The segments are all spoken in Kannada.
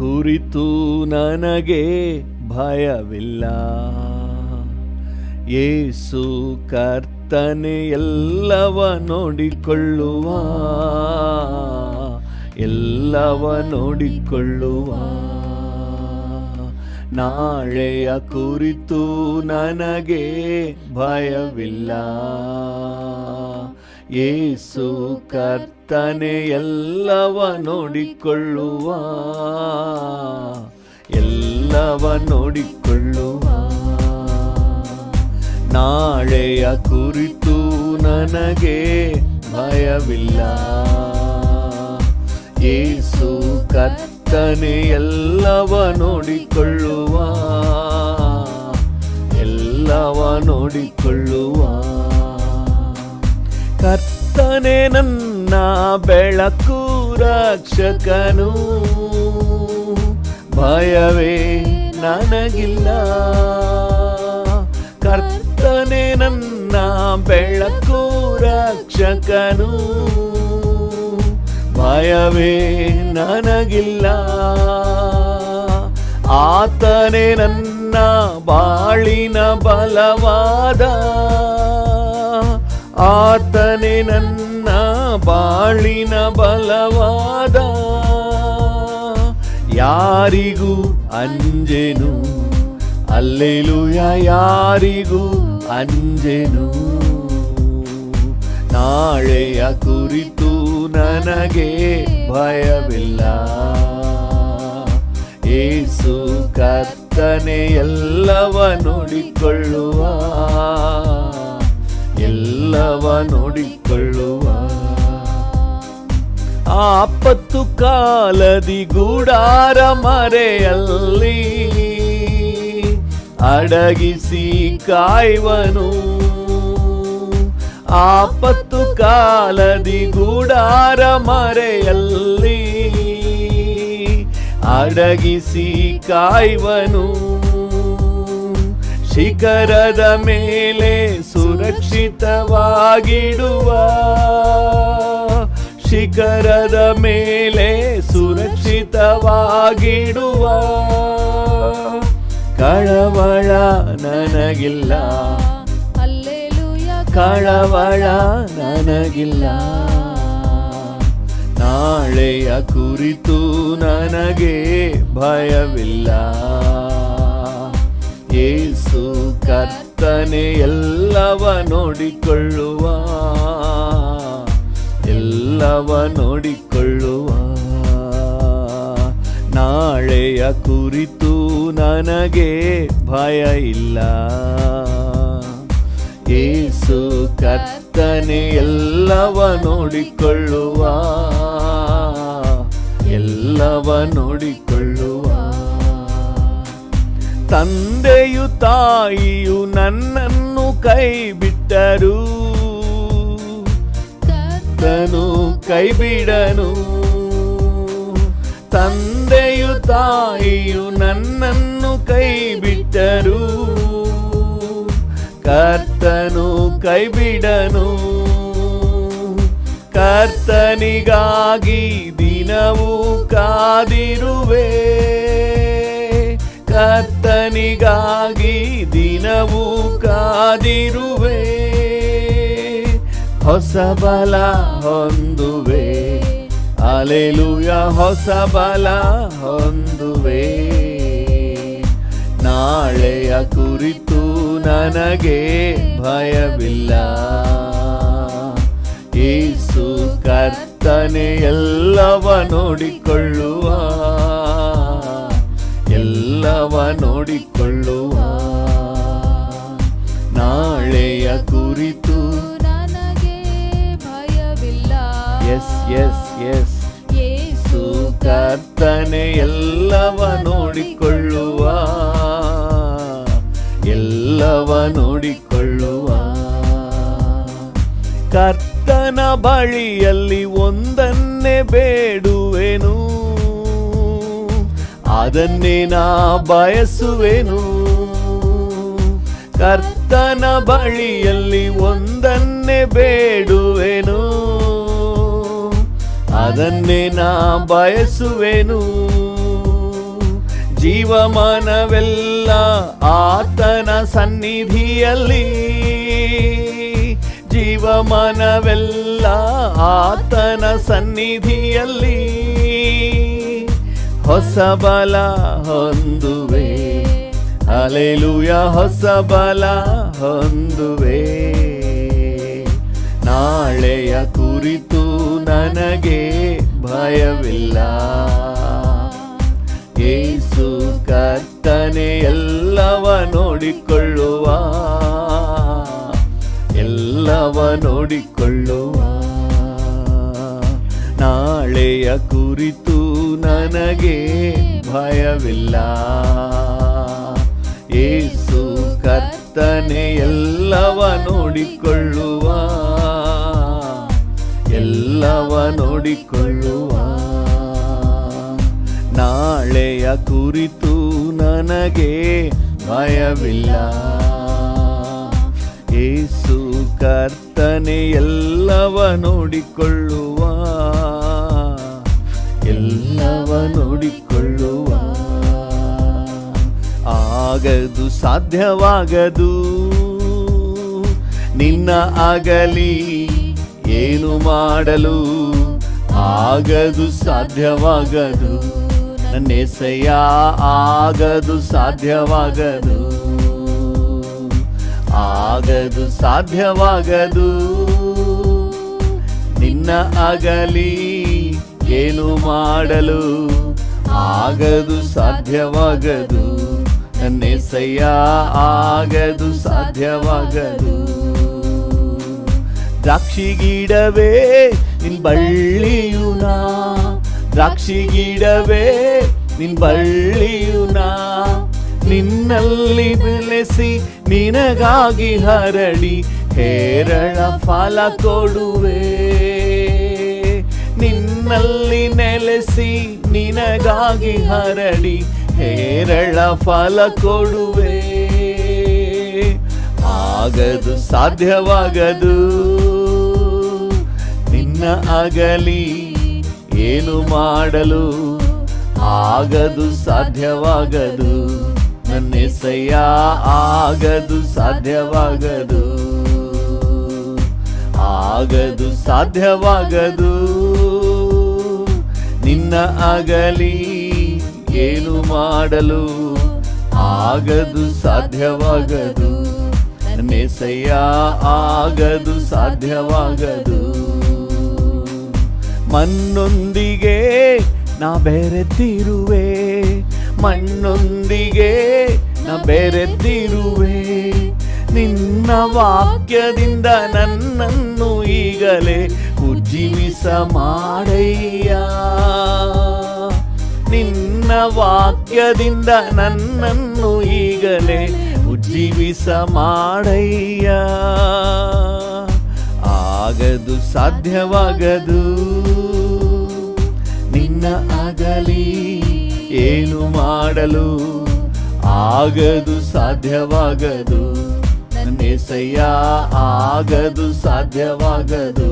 ಕುರಿತು ನನಗೆ ಭಯವಿಲ್ಲ. ಯೇಸು ಕರ್ತನೆ ಎಲ್ಲವ ನೋಡಿಕೊಳ್ಳುವ, ಎಲ್ಲವ ನೋಡಿಕೊಳ್ಳುವ. ನಾಳೆಯ ಕುರಿತು ನನಗೆ ಭಯವಿಲ್ಲ. ಯೇಸು ಕರ್ತನೆ ಎಲ್ಲವ ನೋಡಿಕೊಳ್ಳುವ, ಎಲ್ಲವ ನೋಡಿಕೊಳ್ಳುವ. ನಾಳೆಯ ಕುರಿತು ನನಗೆ ಭಯವಿಲ್ಲ. ಯೇಸು ಕರ್ತನೆ ಎಲ್ಲವ ನೋಡಿಕೊಳ್ಳುವ, ಎಲ್ಲವ ನೋಡಿಕೊಳ್ಳುವ. ಕರ್ತನೆ ನನ್ನ ಬೆಳಕು ರಕ್ಷಕನು, ಭಯವೇ ನನಗಿಲ್ಲ. ಕರ್ತನೆ ನನ್ನ ಬೆಳಕು ರಕ್ಷಕನು, ಭಯವೇ ನನಗಿಲ್ಲ. ಆತನೇ ನನ್ನ ಬಾಳಿನ ಬಲವಾದ, ಆತನೇ ನನ್ನ ಬಾಳಿನ ಬಲವಾದ. ಯಾರಿಗೂ ಅಂಜೆನು, ಹಲ್ಲೆಲೂಯ, ಯಾರಿಗೂ ಅಂಜೆನು. ನಾಳೆಯ ಕುರಿತು ನನಗೆ ಭಯವಿಲ್ಲ. ಯೇಸು ಕರ್ತನೆ ಎಲ್ಲವ ನೋಡಿಕೊಳ್ಳುವ, ಎಲ್ಲವ ನೋಡಿಕೊಳ್ಳುವ. ಆಪತ್ತು ಕಾಲದಿ ಗೂಡಾರ ಮರೆಯಲ್ಲಿ ಅಡಗಿಸಿ ಕಾಯುವನು. ಆಪತ್ತು ಕಾಲದಿ ಗೂಡಾರ ಮರೆಯಲ್ಲಿ ಅಡಗಿಸಿ ಕಾಯುವನು. ಶಿಖರದ ಮೇಲೆ ಸುರಕ್ಷಿತವಾಗಿಡುವ, ಶಿಖರದ ಮೇಲೆ ಸುರಕ್ಷಿತವಾಗಿಡುವ. ಕಳವಳ ನನಗಿಲ್ಲ, ಕಳವಳ ನನಗಿಲ್ಲ. ನಾಳೆಯ ಕುರಿತು ನನಗೆ ಭಯವಿಲ್ಲ. ಯೇಸು ಕರ್ತನೆ ಎಲ್ಲವ ನೋಡಿಕೊಳ್ಳುವ, ಎಲ್ಲವ ನೋಡಿಕೊಳ್ಳುವ. ನಾಳೆಯ ಕುರಿತು ನನಗೆ ಭಯ ಇಲ್ಲ. ಯೇಸು ಕರ್ತನೆ ಎಲ್ಲವ ನೋಡಿಕೊಳ್ಳುವ, ಎಲ್ಲವ ನೋಡಿಕೊಳ್ಳುವ. ತಂದೆಯು ತಾಯಿಯು ನನ್ನನ್ನು ಕೈ ಬಿಟ್ಟರು, ಕರ್ತನು ಕೈ ಬಿಡನು. ತಂದೆಯು ತಾಯಿಯು ನನ್ನನ್ನು ಕೈ ಬಿಟ್ಟರು, ಕರ್ತನು ಕೈ ಬಿಡನು. ಕರ್ತನಿಗಾಗಿ ದಿನವೂ ಕಾದಿರುವೆ, ಕರ್ತನಿಗಾಗಿ ದಿನವೂ ಕಾದಿರುವೆ. ಹೊಸ ಬಲ ಹೊಂದುವೆ, ಹಲ್ಲೆಲೂಯ, ಹೊಸ ಬಲ ಹೊಂದುವೆ. ನಾಳೆಯ ಕುರಿತು ನನಗೆ ಭಯವಿಲ್ಲ. ಯೇಸು ಕರ್ತನೆ ಎಲ್ಲವ ನೋಡಿಕೊಳ್ಳುವ, ಎಲ್ಲವ ನೋಡಿಕೊಳ್ಳುವ. ನಾಳೆಯ ಕುರಿತು ನನಗೆ ಭಯವಿಲ್ಲ. ಎಸ್ ಎಸ್ ಎಸ್ ಯೇಸು ಕರ್ತನೆ ಎಲ್ಲವ ನೋಡಿಕೊಳ್ಳುವ, ಎಲ್ಲವ ನೋಡಿಕೊಳ್ಳುವ. ಕರ್ತನ ಬಳಿಯಲ್ಲಿ ಒಂದನ್ನೇ ಬೇಡುವೆನು, ಅದನ್ನೇ ನಾ ಬಯಸುವೆನು. ಕರ್ತನ ಬಳಿಯಲ್ಲಿ ಒಂದನ್ನೇ ಬೇಡುವೆನು, ಅದನ್ನೇ ನಾ ಬಯಸುವೆನು. ಜೀವಮಾನವೆಲ್ಲ ಆತನ ಸನ್ನಿಧಿಯಲ್ಲಿ, ಜೀವಮಾನವೆಲ್ಲ ಆತನ ಸನ್ನಿಧಿಯಲ್ಲಿ, ಹೊಸ ಬಲ ಹೊಂದುವೆ, ಹಲ್ಲೆಲೂಯಾ, ಹೊಸ ಬಲ ಹೊಂದುವೆ. ನಾಳೆಯ ಕುರಿತು ನನಗೆ ಭಯವಿಲ್ಲ, ಯೇಸು ಕರ್ತನೆ ಎಲ್ಲವ ನೋಡಿಕೊಳ್ಳುವ, ಎಲ್ಲವ ನೋಡಿಕೊಳ್ಳುವ. ನಾಳೆಯ ಕುರಿತು ನನಗೆ ಭಯವಿಲ್ಲ, ಯೇಸು ಕರ್ತನೆ ಎಲ್ಲವ ನೋಡಿಕೊಳ್ಳುವ, ಎಲ್ಲವ ನೋಡಿಕೊಳ್ಳುವ. ನಾಳೆಯ ಕುರಿತು ನನಗೆ ಭಯವಿಲ್ಲ, ಯೇಸು ಕರ್ತನೆ ಎಲ್ಲವ ನೋಡಿಕೊಳ್ಳುವ, ಎಲ್ಲವ ನೋಡಿಕೊಳ್ಳುವ. ಆಗದು ಸಾಧ್ಯವಾಗದು ನಿನ್ನ ಆಗಲಿ ಏನು ಮಾಡಲು, ಆಗದು ಸಾಧ್ಯವಾಗದು ನನ್ನೆಸೆಯ, ಆಗದು ಸಾಧ್ಯವಾಗದು, ಆಗದು ಸಾಧ್ಯವಾಗದು ನಿನ್ನ ಆಗಲಿ ಏನು ಮಾಡಲು, ಆಗದು ಸಾಧ್ಯವಾಗದು ನನ್ನೆಸೆಯ, ಆಗದು ಸಾಧ್ಯವಾಗದು. ದ್ರಾಕ್ಷಿ ಗಿಡವೇ ನಿನ್ ಬಳ್ಳಿಯುನಾ, ದ್ರಾಕ್ಷಿ ಗಿಡವೇ ನಿನ್ ಬಳ್ಳಿಯುನಾ, ನಿನ್ನಲ್ಲಿ ಬೆಳೆಸಿ ನಿನಗಾಗಿ ಹರಡಿ ಹೇರಳ ಫಲ ಕೊಡುವೆ. ನಿನ್ನಲ್ಲಿ ನೆಲೆಸಿ ನಿನಗಾಗಿ ಹರಡಿ ಹೇರಳ ಫಲ ಕೊಡುವೆ. ಆಗದು ಸಾಧ್ಯವಾಗದು ನಿನ್ನ ಆಗಲಿ ಏನು ಮಾಡಲು, ಆಗದು ಸಾಧ್ಯವಾಗದು ನನ್ನೆಸೆಯ, ಆಗದು ಸಾಧ್ಯವಾಗದು, ಆಗದು ಸಾಧ್ಯವಾಗದು ನಿನ್ನ ಆಗಲಿ ಏನು ಮಾಡಲು, ಆಗದು ಸಾಧ್ಯವಾಗದು ನನ್ನೆಸೆಯ, ಆಗದು ಸಾಧ್ಯವಾಗದು. ಮಣ್ಣೊಂದಿಗೆ ನಾ ಬೆರೆತಿರುವೆ, ಮಣ್ಣೊಂದಿಗೆ ನಾ ಬೆರೆತಿರುವೆ, ನಿನ್ನ ವಾಕ್ಯದಿಂದ ನನ್ನನ್ನು ಈಗಲೇ ಉಜ್ಜೀವಿಸ ಮಾಡಯ್ಯ. ನಿನ್ನ ವಾಕ್ಯದಿಂದ ನನ್ನನ್ನು ಈಗಲೇ ಉಜ್ಜೀವಿಸ ಮಾಡಯ್ಯ. ಆಗದು ಸಾಧ್ಯವಾಗದು ನಿನ್ನ ಆಗಲಿ ಏನು ಮಾಡಲು, ಆಗದು ಸಾಧ್ಯವಾಗದು ನನ್ನೆಸೆಯ, ಆಗದು ಸಾಧ್ಯವಾಗದು,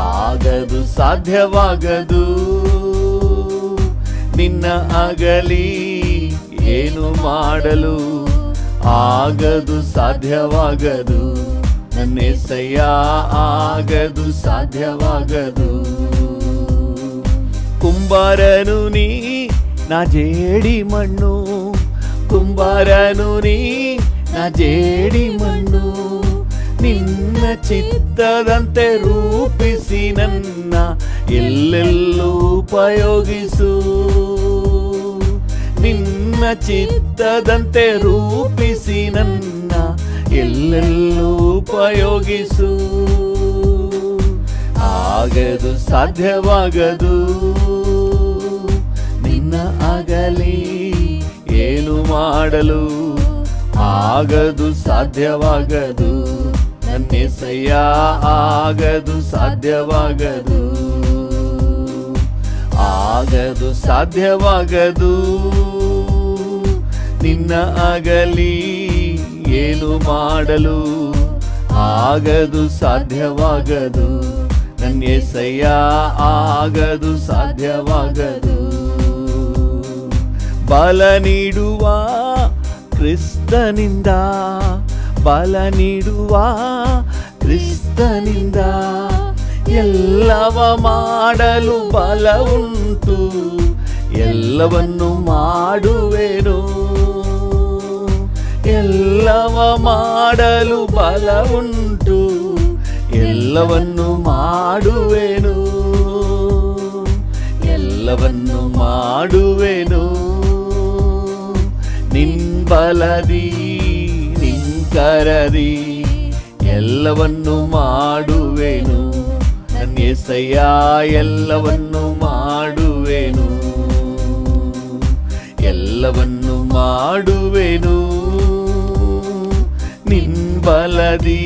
ಆಗದು ಸಾಧ್ಯವಾಗದು ನಿನ್ನ ಆಗಲಿ ಏನು ಮಾಡಲು, ಆಗದು ಸಾಧ್ಯವಾಗದು ನನ್ನೆಸೆಯ, ಆಗದು ಸಾಧ್ಯವಾಗದು. ಕುಂಬಾರನು ನೀ ನಾ ಜೇಡಿ ಮಣ್ಣು, ಕುಂಬಾರನು ನೀ ನಾ ಜೇಡಿ ಮಣ್ಣು, ನಿನ್ನ ಚಿತ್ತದಂತೆ ರೂಪಿಸಿ ನನ್ನ ಎಲ್ಲೆಲ್ಲೂ ಉಪಯೋಗಿಸು. ನಿನ್ನ ಚಿತ್ತದಂತೆ ರೂಪಿಸಿ ನನ್ನ ಎಲ್ಲೆಲ್ಲೂ ಉಪಯೋಗಿಸು. ಆಗದು ಸಾಧ್ಯವಾಗದು ನಿನ್ನ ಆಗಲಿ ಏನು ಮಾಡಲು, ಆಗದು ಸಾಧ್ಯವಾಗದು ನನ್ನೆಸೆಯ, ಆಗದು ಸಾಧ್ಯವಾಗದು, ಆಗದು ಸಾಧ್ಯವಾಗದು ನಿನ್ನ ಆಗಲಿ ಏನು ಮಾಡಲು, ಆಗದು ಸಾಧ್ಯವಾಗದು ನನ್ನೆಸೆಯ, ಆಗದು ಸಾಧ್ಯವಾಗದು. ಬಲ ನೀಡುವ ಕ್ರಿಸ್ತನಿಂದ, ಬಲ ನೀಡುವ ಕ್ರಿಸ್ತನಿಂದ ಎಲ್ಲವ ಮಾಡಲು ಬಲ ಉಂಟು, ಎಲ್ಲವನ್ನು ಮಾಡುವೆನು, ಎಲ್ಲವ ಮಾಡಲು ಬಲ ಉಂಟು, ಎಲ್ಲವನ್ನು ಮಾಡುವೆನು, ಎಲ್ಲವನ್ನು ಮಾಡುವೆನು. ನಿನ್ ಬಲದಿ ನಿನ್ ಕರದಿ ಎಲ್ಲವನ್ನು ಮಾಡುವೆನು, ನನ್ನ యేసయ్య ಎಲ್ಲವನ್ನು ಮಾಡುವೆನು, ಎಲ್ಲವನ್ನು ಮಾಡುವೆನು. ನಿನ್ ಬಲದಿ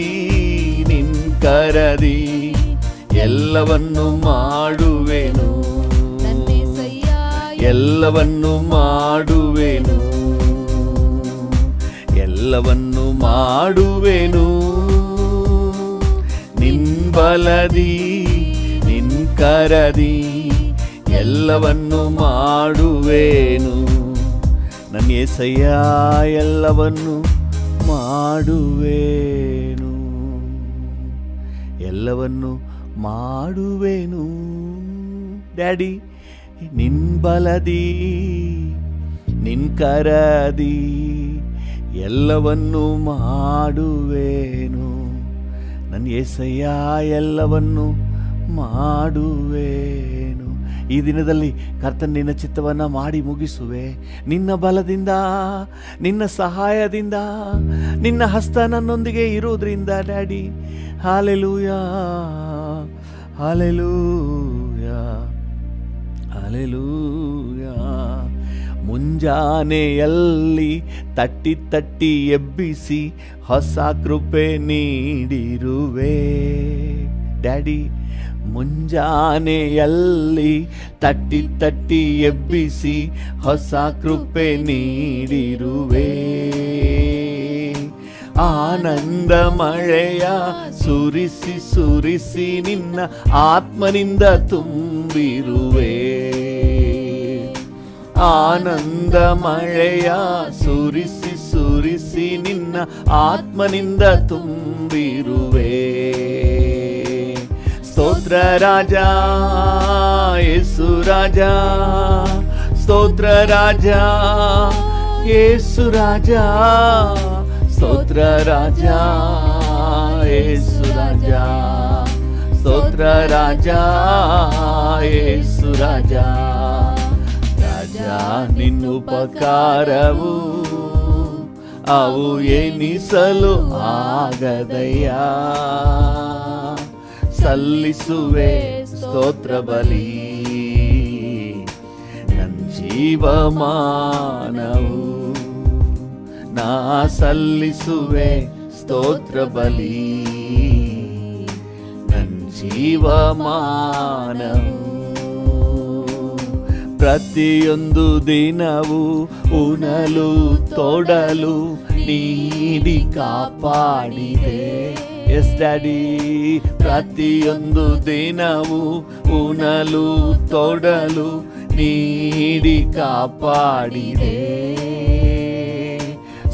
ನಿನ್ ಕರದಿ ಎಲ್ಲವನ್ನು ಮಾಡುವೆನು, ಎಲ್ಲವನ್ನು ಮಾಡುವೆನು, ಎಲ್ಲವನ್ನು ಮಾಡುವೆನು. ನಿನ್ ಬಲದಿ ನಿನ್ ಕರದಿ ಎಲ್ಲವನ್ನು ಮಾಡುವೆನು, ನನ್ನ యేసయ్య ಎಲ್ಲವನ್ನು ಮಾಡುವೆನು, ಎಲ್ಲವನ್ನು ಮಾಡುವೆನು. ಡ್ಯಾಡಿ ನಿನ್ ಬಲದಿ ನಿನ್ ಕರದಿ ಎಲ್ಲವನ್ನು ಮಾಡುವೆನು, ನನ್ನ యేసయ్య ಎಲ್ಲವನ್ನು ಮಾಡುವೆನು. ಈ ದಿನದಲ್ಲಿ ಕರ್ತನ ನಿನ್ನ ಚಿತ್ತವನ್ನು ಮಾಡಿ ಮುಗಿಸುವೆ. ನಿನ್ನ ಬಲದಿಂದ ನಿನ್ನ ಸಹಾಯದಿಂದ ನಿನ್ನ ಹಸ್ತ ನನ್ನೊಂದಿಗೆ ಇರೋದ್ರಿಂದ ಡ್ಯಾಡಿ. Hallelujah hallelujah hallelujah. ಮುಂಜಾನೆಯಲ್ಲಿ ತಟ್ಟಿ ತಟ್ಟಿ ಎಬ್ಬಿಸಿ ಹೊಸ ಕೃಪೆ ನೀಡಿರುವೆ ಡ್ಯಾಡಿ. ಮುಂಜಾನೆಯಲ್ಲಿ ತಟ್ಟಿ ತಟ್ಟಿ ಎಬ್ಬಿಸಿ ಹೊಸ ಕೃಪೆ ನೀಡಿರುವೆ. ಆನಂದ ಮಳೆಯ ಸುರಿಸಿ ಸುರಿಸಿ ನಿನ್ನ ಆತ್ಮನಿಂದ ತುಂಬಿರುವೆ. ಆನಂದ ಮಳೆಯ ಸುರಿಸಿ ಸುರಿಸಿ ನಿನ್ನ ಆತ್ಮನಿಂದ ತುಂಬಿರುವೆ. ಸ್ತೋತ್ರ ರಾಜ ಯೇಸು ರಾಜ, ಸ್ತೋತ್ರ ರಾಜ ಯೇಸು ರಾಜ, ಸ್ತೋತ್ರ ರಾಜ ಯೇಸು ರಾಜ, ಸ್ತೋತ್ರ ರಾಜ ಯೇಸು ರಾಜ. ರಾಜ ನಿನ್ನ ಉಪಕಾರವು ಅವು ಎನಿಸಲು ಆಗದಯ್ಯ. ಸಲ್ಲಿಸುವೆ ಸ್ತೋತ್ರ ಬಲಿ ನನ್ನ ಜೀವಮಾನವು. ನಾ ಸಲ್ಲಿಸುವೆ ಸ್ತೋತ್ರ ಬಲಿ ನನ್ನ ಜೀವಮಾನವು. ಪ್ರತಿಯೊಂದು ದಿನವೂ ಉಣಲು ತೊಡಲು ನೀಡಿ ಕಾಪಾಡಿದೆ. Yes daddy. ಪ್ರತಿಯೊಂದು ದಿನವೂ ಉಣಲು ತೊಡಲು ನೀಡಿ ಕಾಪಾಡಿದೆ.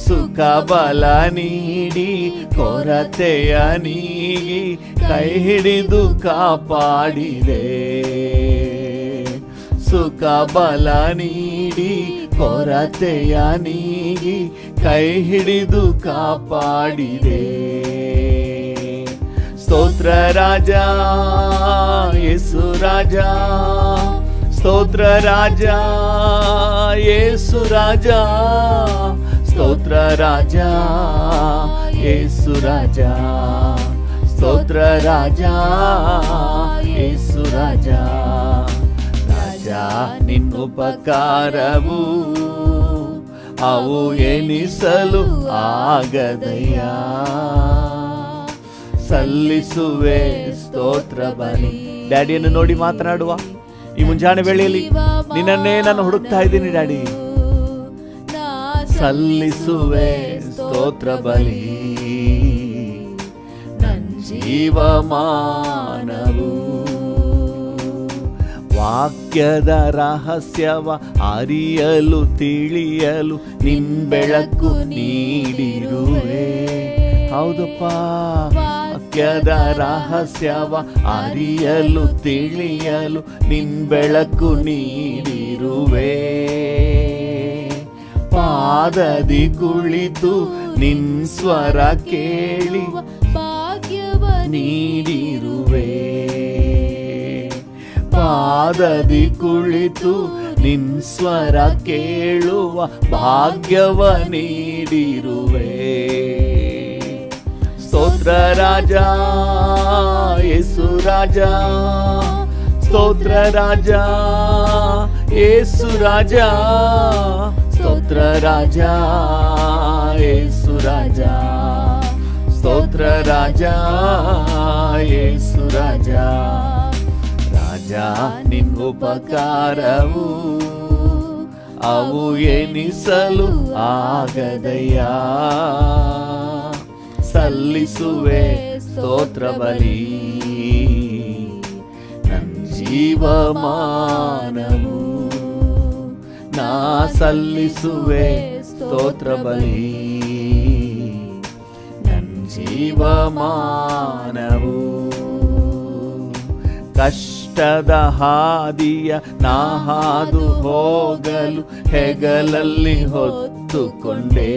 ಸುಖ ಬಲ ನೀಡಿ ಕೊರತೆಯ ನೀಗಿ ಕೈ ಹಿಡಿದು ಕಾಪಾಡಿದೆ. ಸುಖ ಬಲ ನೀಡಿ ಕೊರತೆಯ ನೀಗಿ ಕೈ ಹಿಡಿದು ಕಾಪಾಡಿದೆ. ಸ್ತೋತ್ರ ರಾಜ ಯೇಸು ರಾಜ, ಸ್ತೋತ್ರ ರಾಜ ಯೇಸು ರಾಜ, ಸ್ತೋತ್ರ ರಾಜ ಯೇಸು ರಾಜ, ಸ್ತೋತ್ರ ರಾಜ ಯೇಸು ರಾಜ. ರಾಜ ನಿನ್ನ ಉಪಕಾರವು ಅವು ಎನಿಸಲು ಆಗದಯ್ಯ. ಸಲ್ಲಿಸುವೆ ಸ್ತೋತ್ರ ಬಲಿ. ಡ್ಯಾಡಿಯನ್ನು ನೋಡಿ ಮಾತನಾಡುವ ಈ ಮುಂಜಾನೆ ವೇಳೆಯಲ್ಲಿ ನಿನ್ನನ್ನೇ ನಾನು ಹುಡುಕ್ತಾ ಇದ್ದೀನಿ ಡ್ಯಾಡಿ. ಸಲ್ಲಿಸುವೆ ಸ್ತೋತ್ರ ಬಲಿ ನನ್ನ ಜೀವಮಾನವು. ವಾಕ್ಯದ ರಹಸ್ಯವ ಅರಿಯಲು ತಿಳಿಯಲು ನಿನ್ ಬೆಳಕು ನೀಡಿರುವೆ. ಹೌದಪ್ಪ, ವಾಕ್ಯದ ರಹಸ್ಯವ ಅರಿಯಲು ತಿಳಿಯಲು ನಿನ್ ಬೆಳಕು ನೀಡಿರುವೆ. ಪಾದದಿ ಕುಳಿತು ನಿನ್ ಸ್ವರ ಕೇಳಿ ಭಾಗ್ಯವ ನೀಡಿರುವೆ. ಪಾದದಿ ಕುಳಿತು ನಿನ್ ಸ್ವರ ಕೇಳುವ ಭಾಗ್ಯವ ನೀಡಿರುವೆ. ಸ್ತೋತ್ರ ರಾಜ ಯೇಸು ರಾಜ, ಸ್ತೋತ್ರ ರಾಜ ಯೇಸು ರಾಜ, ಸ್ತೋತ್ರ ರಾಜ ಯೇಸು ರಾಜ, ಸ್ತೋತ್ರ ರಾಜ ಯೇಸು ರಾಜ. ರಾಜ ನಿನ್ ಉಪಕಾರವು ಅವು ಎನಿಸಲು ಆಗದಯ್ಯ. ಸಲ್ಲಿಸುವೆ ಸ್ತೋತ್ರ ಬಲಿ ನನ್ ಜೀವಮಾನವು. ನಾ ಸಲ್ಲಿಸುವೆ ಸ್ತೋತ್ರ ಬಲಿ ನನ್ ಜೀವಮಾನವು. ಕಷ್ಟದ ಹಾದಿಯ ನಾ ಹಾದು ಹೋಗಲು ಹೆಗಲಲ್ಲಿ ಹೊತ್ತುಕೊಂಡೆ.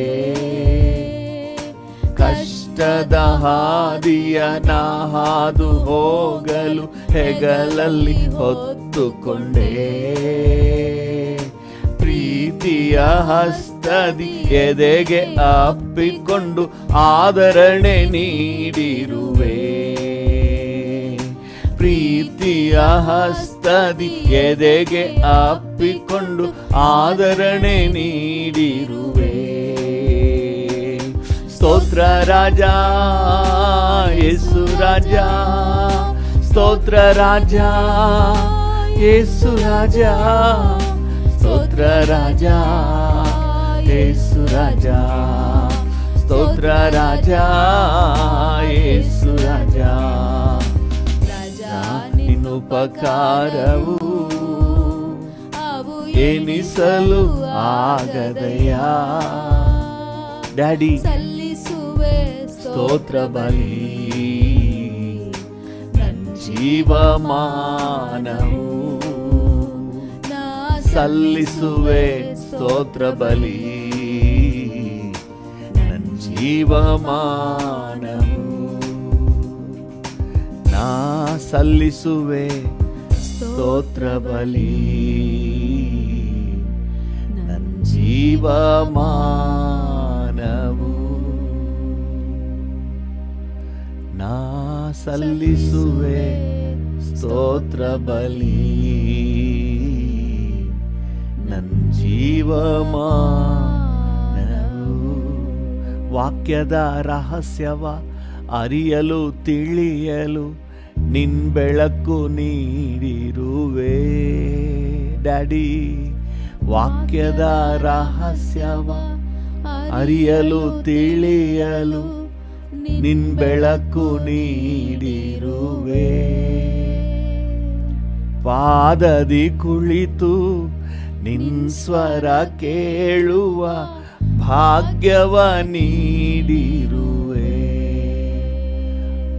ಕಷ್ಟದ ಹಾದಿಯ ನಾ ಹಾದು ಹೋಗಲು ಹೆಗಲಲ್ಲಿ ಹೊತ್ತುಕೊಂಡೆ. ಪ್ರೀತಿಯ ಹಸ್ತದಿ ಎದೆಗೆ ಅಪ್ಪಿಕೊಂಡು ಆದರಣೆ ನೀಡಿರುವೆ. ಪ್ರೀತಿಯ ಹಸ್ತದಿ ಎದೆಗೆ ಅಪ್ಪಿಕೊಂಡು ಆದರಣೆ ನೀಡಿರುವೆ. ಸ್ತೋತ್ರ ರಾಜ ಯೇಸು ರಾಜ, ಸ್ತೋತ್ರ ರಾಜ ಯೇಸು ರಾಜ, ಸ್ತೋತ್ರ ರಾಜ ಯೇಸು ರಾಜ, ಸ್ತೋತ್ರ ರಾಜ ಯೇಸು ರಾಜ. ನಿನ್ನ ಉಪಕಾರವು ಅವು ಎನಿಸಲು ಆಗದಯ್ಯ. ಡ್ಯಾಡಿ ಸಲ್ಲಿಸುವೆ ಸ್ತೋತ್ರ ಬಲಿ ನನ್ ಜೀವಮಾನವು. ನಾ ಸಲ್ಲಿಸುವೆ ಸ್ತೋತ್ರ ಬಲಿ ನನ್ ಜೀವಮಾನವು. ನಾ ಸಲ್ಲಿಸುವೆ ಸ್ತೋತ್ರ ಬಲಿ ನನ್ ಜೀವಮಾನವು. ನಾ ಸಲ್ಲಿಸುವೆ ಸ್ತೋತ್ರ ಬಲಿ ನನ್ ಜೀವಮಾನವು. ವಾಕ್ಯದ ರಹಸ್ಯವ ಅರಿಯಲು ತಿಳಿಯಲು ನಿನ್ ಬೆಳಕು ನೀಡಿರುವೆ. ಡ್ಯಾಡಿ, ವಾಕ್ಯದ ರಹಸ್ಯವ ಅರಿಯಲು ತಿಳಿಯಲು ನಿನ್ ಬೆಳಕು ನೀಡಿರುವೆ. ಪಾದದಿ ಕುಳಿತು ನಿನ್ ಸ್ವರ ಕೇಳುವ ಭಾಗ್ಯವ ನೀಡಿರುವೆ.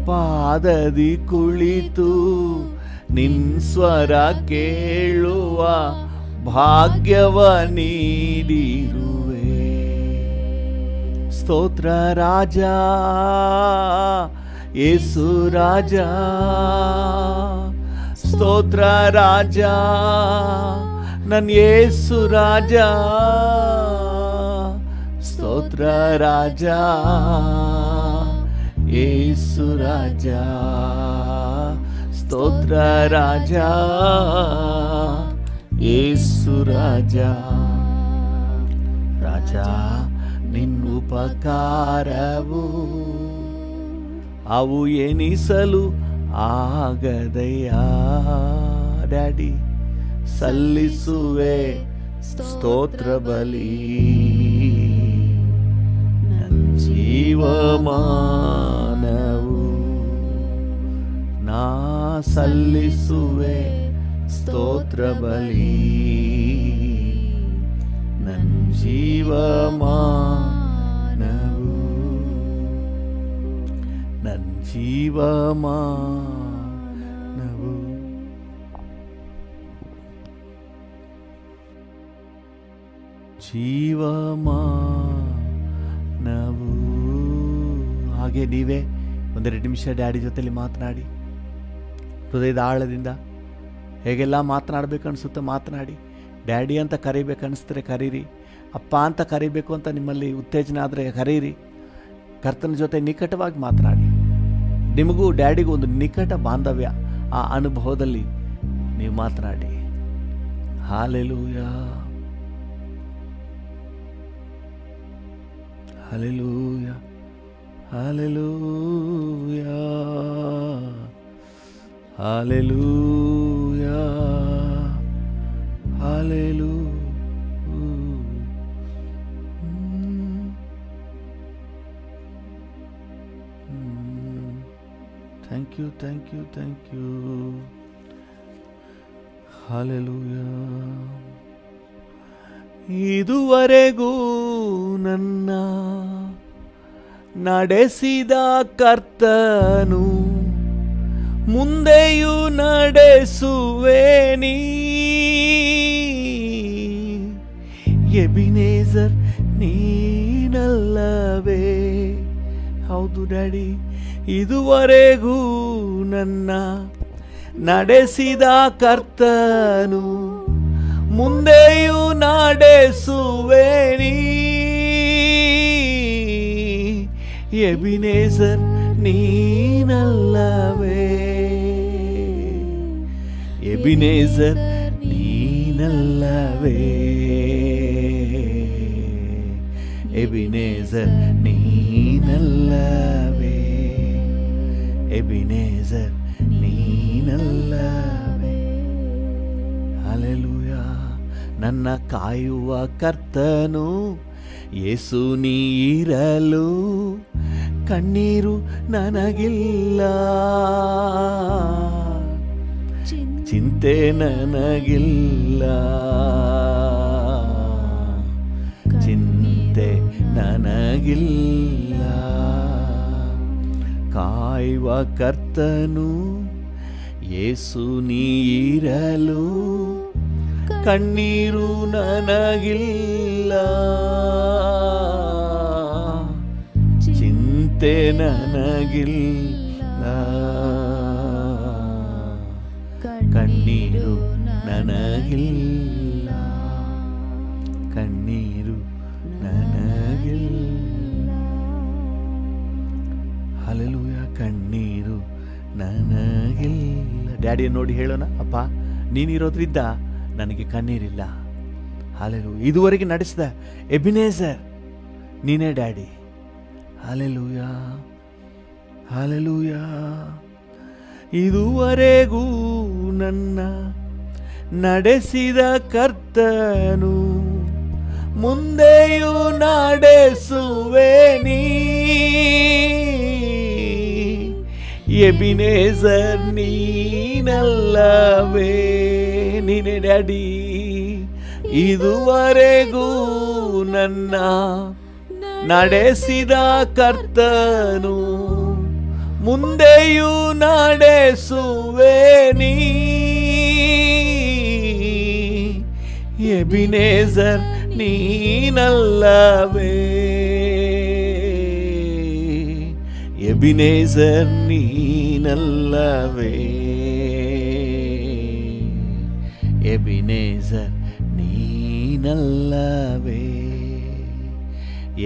ಪಾದದಿ ಕುಳಿತು ನಿನ್ ಸ್ವರ ಕೇಳುವ ಭಾಗ್ಯವ ನೀಡಿರುವೆ. ಸ್ತೋತ್ರ ರಾಜ ಯೇಸು ರಾಜ, ಸ್ತೋತ್ರ ರಾಜ ನನ್ ಯೇಸು ರಾಜ, ಸ್ತೋತ್ರ ರಾಜ ಯೇಸು ರಾಜ, ಸ್ತೋತ್ರ ರಾಜ ಯೇಸು ರಾಜ. ರಾಜ ನಿನ್ ಉಪಕಾರವು ಅವು ಎನಿಸಲು ಆಗದಯ್ಯ. ಡ್ಯಾಡಿ, ಸಲ್ಲಿಸುವೆ ಸ್ತೋತ್ರ ಬಲಿ ನನ್ ಜೀವಮಾನವು. ನಾ ಸಲ್ಲಿಸುವೆ ಸ್ತೋತ್ರ ಬಲಿ ನನ್ ಜೀವಮಾನವು ನನ್ ಜೀವಮಾನವು ಜೀವಮಾನವು. ಹಾಗೆ ನೀವೇ ಒಂದೆರಡು ನಿಮಿಷ ಡ್ಯಾಡಿ ಜೊತೆಲಿ ಮಾತನಾಡಿ, ಹೃದಯದ ಆಳದಿಂದ ಹೇಗೆಲ್ಲ ಮಾತನಾಡಬೇಕು ಅನಿಸುತ್ತೆ ಮಾತನಾಡಿ. ಡ್ಯಾಡಿ ಅಂತ ಕರಿಬೇಕು ಅನಿಸ್ತಾರೆ ಕರೀರಿ, ಅಪ್ಪ ಅಂತ ಕರಿಬೇಕು ಅಂತ ನಿಮ್ಮಲ್ಲಿ ಉತ್ತೇಜನ ಆದರೆ ಕರೀರಿ. ಕರ್ತನ ಜೊತೆ ನಿಕಟವಾಗಿ ಮಾತನಾಡಿ. ನಿಮಗೂ ಡ್ಯಾಡಿಗೂ ಒಂದು ನಿಕಟ ಬಾಂಧವ್ಯ, ಆ ಅನುಭವದಲ್ಲಿ ನೀವು ಮಾತನಾಡಿ. Hallelujah, hallelujah, hallelujah, hallelujah, hallelujah. Thank you, thank you, thank you. Hallelujah. ಇದುವರೆಗೂ ನನ್ನ ನಡೆಸಿದ ಕರ್ತನು ಮುಂದೆಯೂ ನಡೆಸುವೆ ನೀ. ಎಬಿನೇಜರ್ ನೀನಲ್ಲವೇ? ಹೌದು ಡ್ಯಾಡಿ, ಇದುವರೆಗೂ ನನ್ನ ನಡೆಸಿದ ಕರ್ತನು ಮುಂದೆಯೂ ನಡೆಸುವೆ ನೀ. ಎಬಿನೇಜರ್ ನೀನಲ್ಲವೇ? ಎಬಿನೇಜರ್ ನೀನಲ್ಲವೇ? ಎಬಿನೇಜರ್ ನೀನಲ್ಲವೇ? ಎಬಿನೇಜರ್ ನೀನಲ್ಲವೇ? ಹಲ್ಲೆಲೂಯಾ. ನನ್ನ ಕಾಯುವ ಕರ್ತನು ಯೇಸು ನೀರಲು ಕಣ್ಣೀರು ನನಗಿಲ್ಲ, ಚಿಂತೆ ನನಗಿಲ್ಲ, ಚಿಂತೆ ನನಗಿಲ್ಲ. ಕಾಯುವ ಕರ್ತನು ಯೇಸು ನೀರಲು ಕಣ್ಣೀರು ನನಗಿಲ್ಲ, ಚಿಂತೆ ನನಗಿಲ್ಲ, ಕಣ್ಣೀರು ನನಗಿಲ್ಲ, ಕಣ್ಣೀರು ನನಗಿಲ್ಲ. ಹಲ್ಲೆಲೂಯಾ. ಕಣ್ಣೀರು ನನಗಿಲ್ಲ. ಡ್ಯಾಡಿಯ ನೋಡಿ ಹೇಳೋಣ, ಅಪ್ಪ ನೀನಿರೋದ್ರಿಂದ ನನಗೆ ಕಣ್ಣೀರಿಲ್ಲ. ಹಲ್ಲೆಲೂಯಾ. ಇದುವರೆಗೆ ನಡೆಸಿದ ಎಬಿನೇಜರ್ ನೀನೇ ಡ್ಯಾಡಿ. Hallelujah, hallelujah. ಇದುವರೆಗೂ ನನ್ನ ನಡೆಸಿದ ಕರ್ತನು ಮುಂದೆಯೂ ನಡೆಸುವೆ ನೀ. ಎಬಿನೇಜರ್ ನೀನಲ್ಲವೇ? ನೀನೇ ಡ್ಯಾಡಿ. ಇದುವರೆಗೂ ನನ್ನ ನಡೆಸಿದ ಕರ್ತನು ಮುಂದೆಯೂ ನಡೆಸುವೆ ನೀ. ಎಬಿನೇಜರ್ ನೀನಲ್ಲವೇ? ಎಬಿನೇಜರ್ ನೀನಲ್ಲವೇ? ಎಬಿನೇಜರ್ ನೀನಲ್ಲವೇ?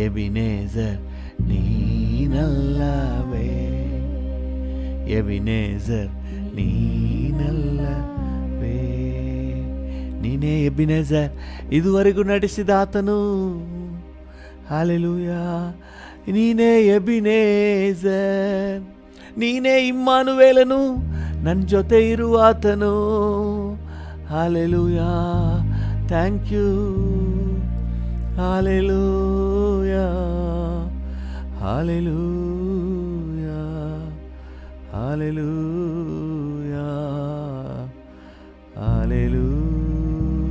ಎಬಿನೇಜರ್ ನೀನಲ್ಲವೇ? ಎಬಿನೇಜರ್ ನೀನಲ್ಲವೇ? ನೀನೇ ಎಬಿನೇಜರ್, ಇದುವರೆಗೂ ನಡೆಸಿದ ಆತನು. ಹಲ್ಲೆಲೂಯಾ. ನೀನೇ ಎಬಿನೇಜರ್, ನೀನೇ ಇಮ್ಮಾನುವೇಲನು, ನನ್ನ ಜೊತೆ ಇರುವ ಆತನು. Hallelujah. Thank you. Hallelujah, hallelujah, hallelujah. Hallelujah.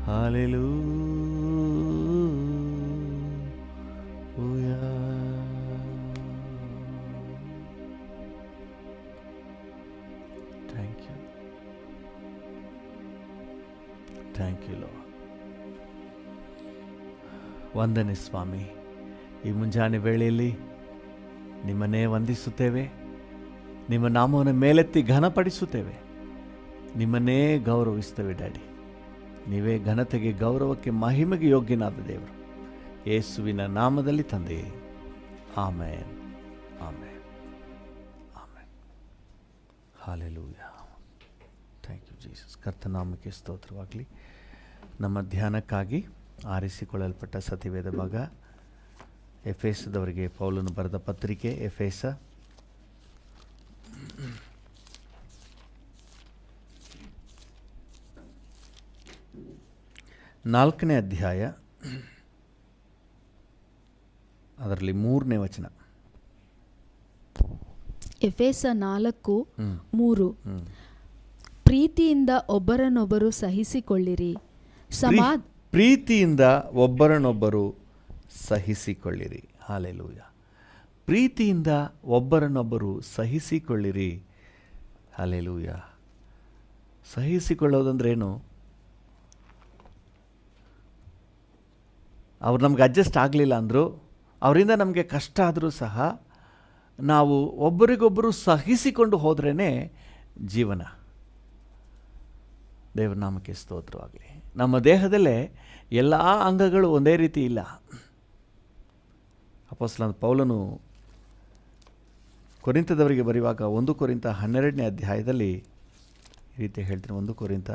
Hallelujah. Thank you. Thank you, Lord. ವಂದನೆ ಸ್ವಾಮಿ. ಈ ಮುಂಜಾನೆ ವೇಳೆಯಲ್ಲಿ ನಿಮ್ಮನ್ನೇ ವಂದಿಸುತ್ತೇವೆ, ನಿಮ್ಮ ನಾಮವನ್ನು ಮೇಲೆತ್ತಿ ಘನಪಡಿಸುತ್ತೇವೆ, ನಿಮ್ಮನ್ನೇ ಗೌರವಿಸ್ತೇವೆ ಡ್ಯಾಡಿ. ನೀವೇ ಘನತೆಗೆ, ಗೌರವಕ್ಕೆ, ಮಹಿಮೆಗೆ ಯೋಗ್ಯನಾದ ದೇವರು. ಯೇಸುವಿನ ನಾಮದಲ್ಲಿ ತಂದೆಯೇ, amen, amen, amen. Hallelujah. Thank you Jesus. ಕರ್ತನಾಮಕ್ಕೆ ಸ್ತೋತ್ರವಾಗಲಿ. ನಮ್ಮ ಧ್ಯಾನಕ್ಕಾಗಿ ಆರಿಸಿಕೊಳ್ಳಲ್ಪಟ್ಟ ಸತ್ಯವೇದ ಭಾಗ ಎಫೆಸದವರಿಗೆ ಪೌಲನು ಬರೆದ ಪತ್ರಿಕೆ, ಎಫೆಸ 4ನೇ ಅಧ್ಯಾಯ, ಅದರಲ್ಲಿ 3ನೇ ವಚನ. ಎಫೆಸ 4:3. ಪ್ರೀತಿಯಿಂದ ಒಬ್ಬರನ್ನೊಬ್ಬರು ಸಹಿಸಿಕೊಳ್ಳಿರಿ, ಪ್ರೀತಿಯಿಂದ ಒಬ್ಬರನ್ನೊಬ್ಬರು ಸಹಿಸಿಕೊಳ್ಳಿರಿ. ಹಾಲೆಲೂಯಾ. ಪ್ರೀತಿಯಿಂದ ಒಬ್ಬರನ್ನೊಬ್ಬರು ಸಹಿಸಿಕೊಳ್ಳಿರಿ. ಹಾಲೆಲೂಯಾ. ಸಹಿಸಿಕೊಳ್ಳೋದಂದ್ರೇನು? ಅವ್ರು ನಮ್ಗೆ ಅಡ್ಜಸ್ಟ್ ಆಗಲಿಲ್ಲ ಅಂದರು, ಅವರಿಂದ ನಮಗೆ ಕಷ್ಟ ಆದರೂ ಸಹ ನಾವು ಒಬ್ಬರಿಗೊಬ್ಬರು ಸಹಿಸಿಕೊಂಡು ಹೋದ್ರೇ ಜೀವನ. ದೇವರ ನಾಮಕ್ಕೆ ಸ್ತೋತ್ರವಾಗಲಿ. ನಮ್ಮ ದೇಹದಲ್ಲೇ ಎಲ್ಲ ಅಂಗಗಳು ಒಂದೇ ರೀತಿ ಇಲ್ಲ. ಅಪೊಸ್ತಲನಾದ ಪೌಲನು ಕೊರಿಂಥದವರಿಗೆ ಬರೆಯುವಾಗ 1 ಕೊರಿಂಥ 12ನೇ ಅಧ್ಯಾಯದಲ್ಲಿ ಈ ರೀತಿ ಹೇಳ್ತೀನಿ. 1 ಕೊರಿಂಥ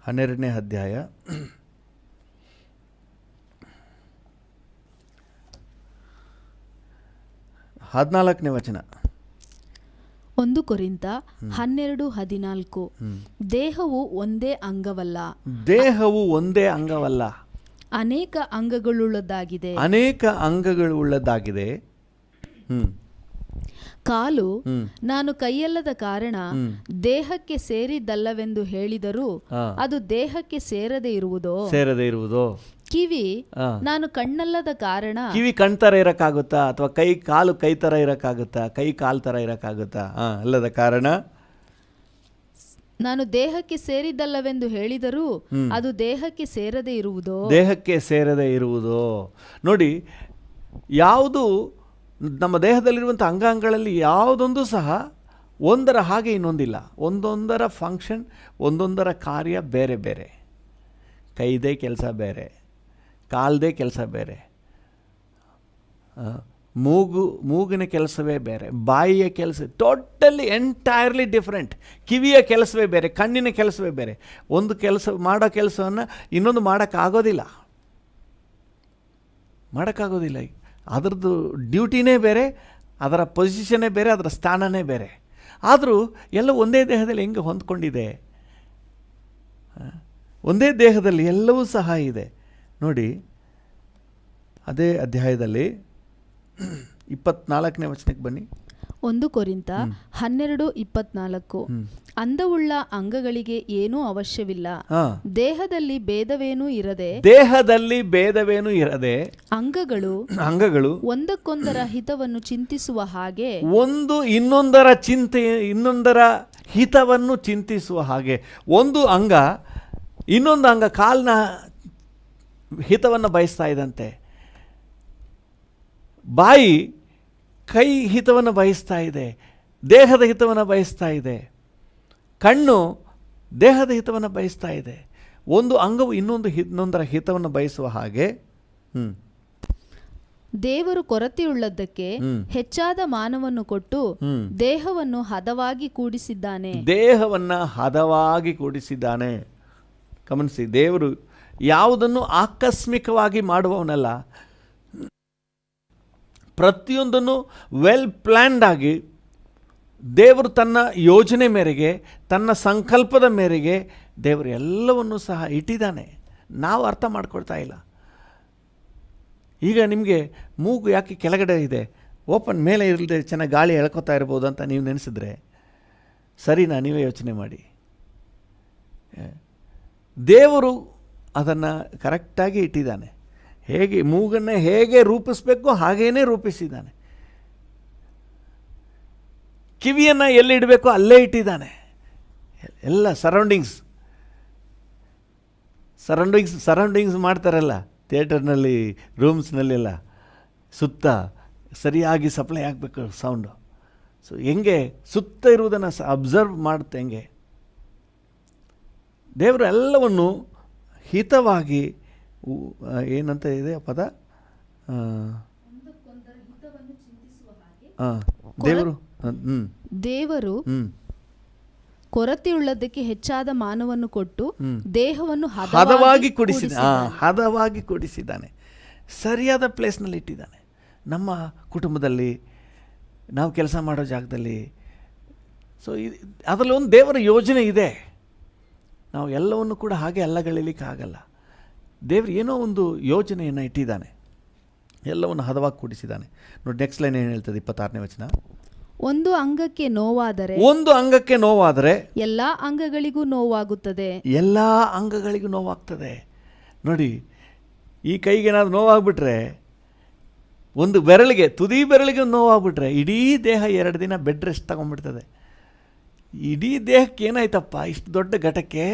12ನೇ ಅಧ್ಯಾಯ 14ನೇ ವಚನ. 1 ಕೊರಿಂಥ 12:14. ದೇಹವು ಒಂದೇ ಅಂಗವಲ್ಲ, ದೇಹವು ಒಂದೇ ಅಂಗವಲ್ಲ, ಅನೇಕ ಅಂಗಗಳುಳ್ಳದಾಗಿದೆ. ಅನೇಕ ಅಂಗಗಳುಳ್ಳದಾಗಿದೆ. ಕಾಲು ನಾನು ಕೈಯಲ್ಲದ ಕಾರಣ ದೇಹಕ್ಕೆ ಸೇರಿದ್ದಲ್ಲವೆಂದು ಹೇಳಿದರೂ ಅದು ದೇಹಕ್ಕೆ ಸೇರದೆ ಇರುವುದೋ? ಕಿವಿ ನಾನು ಕಣ್ಣಲ್ಲದ ಕಾರಣ. ಕಿವಿ ಕಣ್ ತರ ಇರಕ್ಕಾಗುತ್ತಾ? ಅಥವಾ ಕಾಲು ಕೈ ತರ ಇರಕ್ಕಾಗುತ್ತಾ? ಕೈ ಕಾಲು ತರ ಇರಕ್ಕಾಗುತ್ತಾ? ಅಲ್ಲದ ಕಾರಣ ನಾನು ದೇಹಕ್ಕೆ ಸೇರಿದ್ದಲ್ಲವೆಂದು ಹೇಳಿದರೂ ಅದು ದೇಹಕ್ಕೆ ಸೇರದೆ ಇರುವುದೋ? ದೇಹಕ್ಕೆ ಸೇರದೆ ಇರುವುದೋ. ನೋಡಿ, ಯಾವುದು ನಮ್ಮ ದೇಹದಲ್ಲಿರುವಂಥ ಅಂಗಾಂಗಗಳಲ್ಲಿ ಯಾವುದೊಂದು ಸಹ ಒಂದರ ಹಾಗೆ ಇನ್ನೊಂದಿಲ್ಲ. ಒಂದೊಂದರ ಫಂಕ್ಷನ್, ಒಂದೊಂದರ ಕಾರ್ಯ ಬೇರೆ ಬೇರೆ. ಕೈದೇ ಕೆಲಸ ಬೇರೆ, ಕಾಲ್ದೇ ಕೆಲಸ ಬೇರೆ, ಮೂಗಿನ ಕೆಲಸವೇ ಬೇರೆ, ಬಾಯಿಯ ಕೆಲಸ ಟೋಟಲಿ ಎಂಟೈರ್ಲಿ ಡಿಫ್ರೆಂಟ್. ಕಿವಿಯ ಕೆಲಸವೇ ಬೇರೆ, ಕಣ್ಣಿನ ಕೆಲಸವೇ ಬೇರೆ. ಒಂದು ಕೆಲಸ ಮಾಡೋ ಕೆಲಸವನ್ನು ಇನ್ನೊಂದು ಮಾಡೋಕ್ಕಾಗೋದಿಲ್ಲ. ಅದರದ್ದು ಡ್ಯೂಟಿನೇ ಬೇರೆ, ಅದರ ಪೊಸಿಷನ್ನೇ ಬೇರೆ, ಅದರ ಸ್ಥಾನನೇ ಬೇರೆ. ಆದರೂ ಎಲ್ಲ ಒಂದೇ ದೇಹದಲ್ಲಿ ಹೆಂಗೆ ಹೊಂದ್ಕೊಂಡಿದೆ? ಒಂದೇ ದೇಹದಲ್ಲಿ ಎಲ್ಲವೂ ಸಹ ಇದೆ. ನೋಡಿ, ಅದೇ ಅಧ್ಯಾಯದಲ್ಲಿ 24ನೇ ವಚನಕ್ಕೆ ಬನ್ನಿ. 1 ಕೊರಿಂಥ 12:24. ಅಂದವುಳ್ಳ ಅಂಗಗಳಿಗೆ ಏನೂ ಅವಶ್ಯವಿಲ್ಲ, ದೇಹದಲ್ಲಿ ಭೇದವೇನೂ ಇರದೆ ಅಂಗಗಳು ಒಂದಕ್ಕೊಂದರ ಹಿತವನ್ನು ಚಿಂತಿಸುವ ಹಾಗೆ, ಒಂದು ಇನ್ನೊಂದರ ಹಿತವನ್ನು ಚಿಂತಿಸುವ ಹಾಗೆ. ಒಂದು ಅಂಗ ಇನ್ನೊಂದು ಅಂಗ ಕಾಲಿನ ಹಿತವನ್ನು ಬಯಸ್ತಾ ಇದ್ದಂತೆ, ಬಾಯಿ ಕೈ ಹಿತವನ್ನು ಬಯಸ್ತಾ ಇದೆ, ದೇಹದ ಹಿತವನ್ನು ಬಯಸ್ತಾ ಇದೆ, ಕಣ್ಣು ದೇಹದ ಹಿತವನ್ನು ಬಯಸ್ತಾ ಇದೆ. ಒಂದು ಅಂಗವು ಇನ್ನೊಂದರ ಹಿತವನ್ನು ಬಯಸುವ ಹಾಗೆ ದೇವರು ಕೊರತೆಯುಳ್ಳದ್ದಕ್ಕೆ ಹೆಚ್ಚಾದ ಮಾನವನ್ನು ಕೊಟ್ಟು ದೇಹವನ್ನು ಹದವಾಗಿ ಕೂಡಿಸಿದ್ದಾನೆ. ಗಮನಿಸಿ, ದೇವರು ಯಾವುದನ್ನು ಆಕಸ್ಮಿಕವಾಗಿ ಮಾಡುವವನಲ್ಲ. ಪ್ರತಿಯೊಂದನ್ನು ವೆಲ್ ಪ್ಲ್ಯಾನ್ಡ್ ಆಗಿ ದೇವರು ತನ್ನ ಯೋಜನೆ ಮೇರೆಗೆ, ತನ್ನ ಸಂಕಲ್ಪದ ಮೇರೆಗೆ ದೇವರು ಎಲ್ಲವನ್ನೂ ಸಹ ಇಟ್ಟಿದ್ದಾನೆ. ನಾವು ಅರ್ಥ ಮಾಡ್ಕೊಳ್ತಾ ಇಲ್ಲ. ಈಗ ನಿಮಗೆ ಮೂಗು ಯಾಕೆ ಕೆಳಗಡೆ ಇದೆ, ಓಪನ್ ಮೇಲೆ ಇರಲಿದೆ, ಚೆನ್ನಾಗಿ ಗಾಳಿ ಎಳ್ಕೊತಾ ಇರ್ಬೋದು ಅಂತ ನೀವು ನೆನೆಸಿದ್ರೆ ಸರಿನಾ? ನೀವೇ ಯೋಚನೆ ಮಾಡಿ. ದೇವರು ಅದನ್ನು ಕರೆಕ್ಟಾಗಿ ಇಟ್ಟಿದ್ದಾನೆ. ಹೇಗೆ ಮೂಗನ್ನು ಹೇಗೆ ರೂಪಿಸಬೇಕು ಹಾಗೇ ರೂಪಿಸಿದ್ದಾನೆ. ಕಿವಿಯನ್ನು ಎಲ್ಲಿಡಬೇಕು ಅಲ್ಲೇ ಇಟ್ಟಿದ್ದಾನೆ. ಎಲ್ಲ ಸರೌಂಡಿಂಗ್ಸ್ ಮಾಡ್ತಾರಲ್ಲ ಥಿಯೇಟರ್ನಲ್ಲಿ, ರೂಮ್ಸ್ನಲ್ಲೆಲ್ಲ ಸುತ್ತ ಸರಿಯಾಗಿ ಸಪ್ಲೈ ಆಗಬೇಕು ಸೌಂಡು. ಸೊ ಹೆಂಗೆ ಸುತ್ತ ಇರುವುದನ್ನು ಅಬ್ಸರ್ವ್ ಮಾಡುತ್ತೆ. ಹೆಂಗೆ ದೇವರು ಎಲ್ಲವನ್ನು ಹಿತವಾಗಿ, ಏನಂತ ಇದೆ ಪದ, ದೇವರು ಕೊರತೆಯುಳ್ಳದಕ್ಕೆ ಹೆಚ್ಚಾದ ಮಾನವನ್ನು ಕೊಟ್ಟು ದೇಹವನ್ನು ಹದವಾಗಿ ಕೊಡಿಸಿದ್ದಾನೆ. ಸರಿಯಾದ ಪ್ಲೇಸ್ನಲ್ಲಿ ಇಟ್ಟಿದ್ದಾನೆ. ನಮ್ಮ ಕುಟುಂಬದಲ್ಲಿ, ನಾವು ಕೆಲಸ ಮಾಡೋ ಜಾಗದಲ್ಲಿ. ಸೊ ಅದರಲ್ಲಿ ಒಂದು ದೇವರ ಯೋಜನೆ ಇದೆ. ನಾವು ಎಲ್ಲವನ್ನು ಕೂಡ ಹಾಗೆ ಅಲ್ಲಗಳಿಲಿಕ್ಕೆ ಆಗಲ್ಲ. ದೇವರು ಏನೋ ಒಂದು ಯೋಜನೆಯನ್ನು ಇಟ್ಟಿದ್ದಾನೆ, ಎಲ್ಲವನ್ನು ಹದವಾಗಿ ಕೂಡಿಸಿದ್ದಾನೆ. ನೋಡಿ ನೆಕ್ಸ್ಟ್ ಲೈನ್ ಏನು ಹೇಳ್ತದೆ, 26ನೇ ವಚನ. ಒಂದು ಅಂಗಕ್ಕೆ ನೋವಾದರೆ ಎಲ್ಲ ಅಂಗಗಳಿಗೂ ನೋವಾಗುತ್ತದೆ. ನೋಡಿ, ಈ ಕೈಗೆ ಏನಾದ್ರು ನೋವಾಗ್ಬಿಟ್ರೆ, ಒಂದು ಬೆರಳಿಗೆ, ತುದಿ ಬೆರಳಿಗೆ ನೋವಾಗ್ಬಿಟ್ರೆ ಇಡೀ ದೇಹ 2 ದಿನ ಬೆಡ್ ರೆಸ್ಟ್ ತಗೊಂಡ್ಬಿಡ್ತದೆ. ಇಡೀ ದೇಹಕ್ಕೆ ಏನಾಯ್ತಪ್ಪ ಇಷ್ಟು ದೊಡ್ಡ ಘಟಕ್ಕೆ?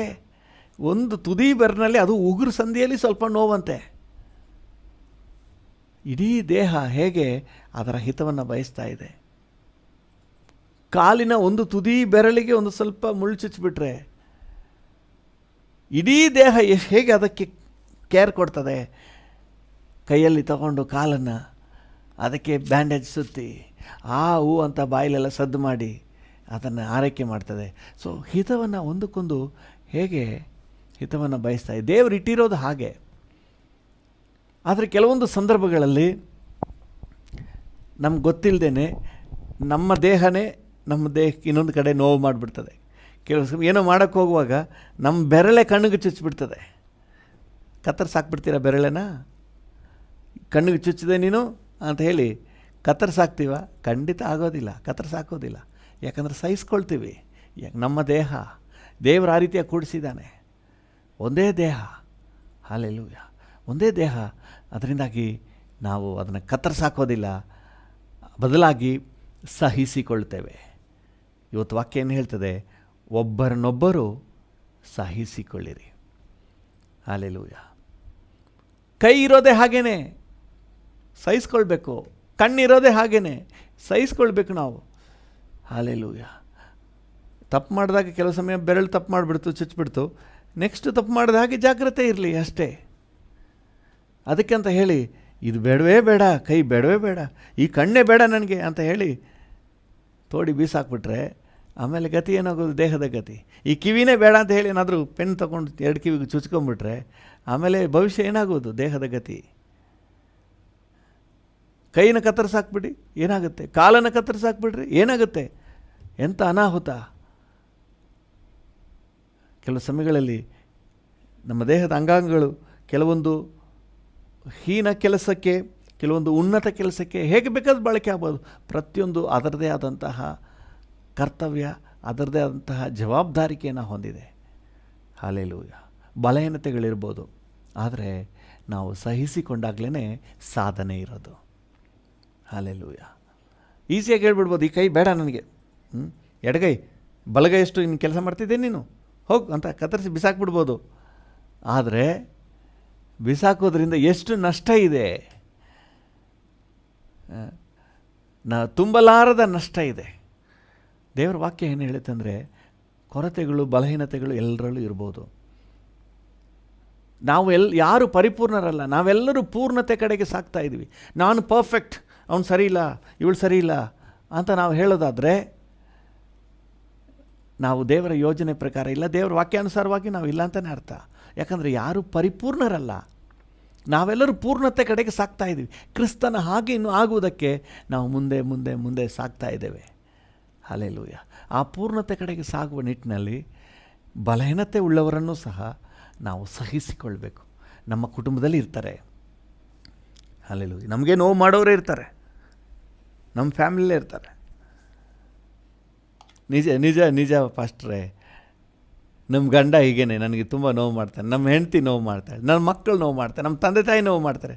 ಒಂದು ತುದಿ ಬೆರಳಿನಲ್ಲಿ, ಅದು ಉಗುರು ಸಂಧಿಯಲ್ಲಿ ಸ್ವಲ್ಪ ನೋವಂತೆ. ಇಡೀ ದೇಹ ಹೇಗೆ ಅದರ ಹಿತವನ್ನು ಬಯಸ್ತಾ ಇದೆ. ಕಾಲಿನ ಒಂದು ತುದಿ ಬೆರಳಿಗೆ ಒಂದು ಸ್ವಲ್ಪ ಮುಳ್ಳು ಚುಚ್ಚಿಬಿಟ್ರೆ ಇಡೀ ದೇಹ ಹೇಗೆ ಅದಕ್ಕೆ ಕೇರ್ ಕೊಡ್ತದೆ. ಕೈಯಲ್ಲಿ ತಗೊಂಡು ಕಾಲನ್ನು ಅದಕ್ಕೆ ಬ್ಯಾಂಡೇಜ್ ಸುತ್ತಿ ಹೂ ಅಂತ ಬಾಯಿಲೆಲ್ಲ ಸದ್ದು ಮಾಡಿ ಅದನ್ನು ಆರೈಕೆ ಮಾಡ್ತದೆ. ಸೊ ಹಿತವನ್ನು ಒಂದಕ್ಕೊಂದು ಹೇಗೆ ಹಿತವನ್ನು ಬಯಸ್ತಾ ಇದೆ. ದೇವರು ಇಟ್ಟಿರೋದು ಹಾಗೆ. ಆದರೆ ಕೆಲವೊಂದು ಸಂದರ್ಭಗಳಲ್ಲಿ ನಮ್ಗೆ ಗೊತ್ತಿಲ್ಲದೇನೆ ನಮ್ಮ ದೇಹಕ್ಕೆ ಇನ್ನೊಂದು ಕಡೆ ನೋವು ಮಾಡಿಬಿಡ್ತದೆ. ಕೆಲವು ಏನೋ ಮಾಡೋಕ್ಕೆ ಹೋಗುವಾಗ ನಮ್ಮ ಬೆರಳೆ ಕಣ್ಣಿಗೆ ಚುಚ್ಚಿಬಿಡ್ತದೆ. ಕತ್ತರಿಸಾಕ್ಬಿಡ್ತೀರ ಬೆರಳೆನ? ಕಣ್ಣಿಗೆ ಚುಚ್ಚಿದೆ ನೀನು ಅಂತ ಹೇಳಿ ಕತ್ತರಿಸಾಕ್ತೀವ? ಖಂಡಿತ ಆಗೋದಿಲ್ಲ, ಕತ್ತರಿಸಾಕೋದಿಲ್ಲ. ಯಾಕಂದರೆ ಸಹಿಸ್ಕೊಳ್ತೀವಿ. ನಮ್ಮ ದೇವರು ಆ ರೀತಿಯಾಗಿ ಕೂಡಿಸಿದ್ದಾನೆ. ಒಂದೇ ದೇಹ, ಹಲ್ಲೆಲೂಯಾ, ಒಂದೇ ದೇಹ. ಅದರಿಂದಾಗಿ ನಾವು ಅದನ್ನು ಕತ್ತರಿಸಾಕೋದಿಲ್ಲ, ಬದಲಾಗಿ ಸಹಿಸಿಕೊಳ್ತೇವೆ. ಇವತ್ತು ವಾಕ್ಯ ಏನು ಹೇಳ್ತದೆ? ಒಬ್ಬರನ್ನೊಬ್ಬರು ಸಹಿಸಿಕೊಳ್ಳಿರಿ. ಹಲ್ಲೆಲೂಯಾ. ಕೈ ಇರೋದೇ ಹಾಗೇನೆ, ಸಹಿಸ್ಕೊಳ್ಬೇಕು. ಕಣ್ಣಿರೋದೇ ಹಾಗೇನೆ, ಸಹಿಸ್ಕೊಳ್ಬೇಕು ನಾವು. ಹಲ್ಲೆಲೂಯಾ. ತಪ್ಪು ಮಾಡಿದಾಗ ಕೆಲವು ಸಮಯ ಬೆರಳು ತಪ್ಪು ಮಾಡಿಬಿಡ್ತು, ಚುಚ್ಚಿಬಿಡ್ತು. ನೆಕ್ಸ್ಟ್ ತಪ್ಪು ಮಾಡಿದ ಹಾಗೆ ಜಾಗ್ರತೆ ಇರಲಿ ಅಷ್ಟೇ. ಅದಕ್ಕೆ ಅಂತ ಹೇಳಿ ಇದು ಬೇಡವೇ ಬೇಡ, ಕೈ ಬೇಡವೇ ಬೇಡ, ಈ ಕಣ್ಣೇ ಬೇಡ ನನಗೆ ಅಂತ ಹೇಳಿ ತೋಡಿ ಬೀಸಾಕ್ಬಿಟ್ರೆ ಆಮೇಲೆ ಗತಿ ಏನಾಗೋದು? ದೇಹದ ಗತಿ. ಈ ಕಿವಿನೇ ಬೇಡ ಅಂತ ಹೇಳಿ ಏನಾದರೂ ಪೆನ್ ತೊಗೊಂಡು 2 ಕಿವಿಗೆ ಚುಚ್ಕೊಂಡ್ಬಿಟ್ರೆ ಆಮೇಲೆ ಭವಿಷ್ಯ ಏನಾಗೋದು? ದೇಹದ ಗತಿ. ಕೈನ ಕತ್ತರಿಸಾಕ್ಬಿಡಿ, ಏನಾಗುತ್ತೆ? ಕಾಲನ್ನು ಕತ್ತರಿಸಾಕ್ಬಿಡ್ರಿ, ಏನಾಗುತ್ತೆ? ಎಂಥ ಅನಾಹುತ. ಕೆಲವು ಸಮಯಗಳಲ್ಲಿ ನಮ್ಮ ದೇಹದ ಅಂಗಾಂಗಗಳು ಕೆಲವೊಂದು ಹೀನ ಕೆಲಸಕ್ಕೆ, ಕೆಲವೊಂದು ಉನ್ನತ ಕೆಲಸಕ್ಕೆ ಹೇಗೆ ಬೇಕಾದ್ರೂ ಬಳಕೆ ಆಗ್ಬೋದು. ಪ್ರತಿಯೊಂದು ಅದರದೇ ಆದಂತಹ ಕರ್ತವ್ಯ, ಅದರದೇ ಆದಂತಹ ಜವಾಬ್ದಾರಿಕೆಯನ್ನು ಹೊಂದಿದೆ. ಹಲ್ಲೆಲೂಯಾ. ಬಲಹೀನತೆಗಳಿರ್ಬೋದು, ಆದರೆ ನಾವು ಸಹಿಸಿಕೊಂಡಾಗಲೇ ಸಾಧನೆ ಇರೋದು. ಹಲ್ಲೆಲೂಯಾ. ಈಸಿಯಾಗಿ ಹೇಳ್ಬಿಡ್ಬೋದು, ಈ ಕೈ ಬೇಡ ನನಗೆ, ಎಡಗೈ, ಬಲಗೈ ಎಷ್ಟು ಇನ್ನು ಕೆಲಸ ಮಾಡ್ತಿದ್ದೆ ನೀನು, ಹೋಗು ಅಂತ ಕತ್ತರಿಸಿ ಬಿಸಾಕ್ಬಿಡ್ಬೋದು. ಆದರೆ ಬಿಸಾಕೋದ್ರಿಂದ ಎಷ್ಟು ನಷ್ಟ ಇದೆ, ತುಂಬಲಾರದ ನಷ್ಟ ಇದೆ. ದೇವರ ವಾಕ್ಯ ಏನು ಹೇಳುತ್ತಂದರೆ, ಕೊರತೆಗಳು, ಬಲಹೀನತೆಗಳು ಎಲ್ಲರಲ್ಲೂ ಇರ್ಬೋದು. ನಾವು ಯಾರು ಪರಿಪೂರ್ಣರಲ್ಲ, ನಾವೆಲ್ಲರೂ ಪೂರ್ಣತೆ ಕಡೆಗೆ ಸಾಕ್ತಾ ಇದ್ವಿ. ನಾನು ಪರ್ಫೆಕ್ಟ್, ಅವನು ಸರಿ ಇಲ್ಲ, ಇವಳು ಸರಿ ಇಲ್ಲ ಅಂತ ನಾವು ಹೇಳೋದಾದರೆ ನಾವು ದೇವರ ಯೋಜನೆ ಪ್ರಕಾರ ಇಲ್ಲ, ದೇವರ ವಾಕ್ಯಾನುಸಾರವಾಗಿ ನಾವು ಇಲ್ಲ ಅಂತಲೇ ಅರ್ಥ. ಯಾಕಂದರೆ ಯಾರೂ ಪರಿಪೂರ್ಣರಲ್ಲ, ನಾವೆಲ್ಲರೂ ಪೂರ್ಣತೆ ಕಡೆಗೆ ಸಾಕ್ತಾ ಇದ್ದೀವಿ. ಕ್ರಿಸ್ತನ ಹಾಗೆ ಇನ್ನೂ ಆಗುವುದಕ್ಕೆ ನಾವು ಮುಂದೆ ಮುಂದೆ ಮುಂದೆ ಸಾಗ್ತಾ ಇದ್ದೇವೆ. ಹಲ್ಲೆಲೂಯಾ. ಆ ಪೂರ್ಣತೆ ಕಡೆಗೆ ಸಾಗುವ ನಿಟ್ಟಿನಲ್ಲಿ ಬಲಹೀನತೆ ಉಳ್ಳವರನ್ನು ಸಹ ನಾವು ಸಹಿಸಿಕೊಳ್ಬೇಕು. ನಮ್ಮ ಕುಟುಂಬದಲ್ಲಿ ಇರ್ತಾರೆ, ಹಲ್ಲೆಲೂಯಾ, ನಮಗೆ ನೋವು ಮಾಡೋರೇ ಇರ್ತಾರೆ, ನಮ್ಮ ಫ್ಯಾಮಿಲಿಯಲ್ಲೇ ಇರ್ತಾರೆ. ನಿಜ ನಿಜ ನಿಜ ಪಾಸ್ಟ್ರೇ, ನಮ್ಮ ಗಂಡ ಹೀಗೇನೆ ನನಗೆ ತುಂಬ ನೋವು ಮಾಡ್ತಾನೆ, ನಮ್ಮ ಹೆಂಡತಿ ನೋವು ಮಾಡ್ತಾಳೆ, ನನ್ನ ಮಕ್ಕಳು ನೋವು ಮಾಡ್ತಾರೆ, ನಮ್ಮ ತಂದೆ ತಾಯಿ ನೋವು ಮಾಡ್ತಾರೆ,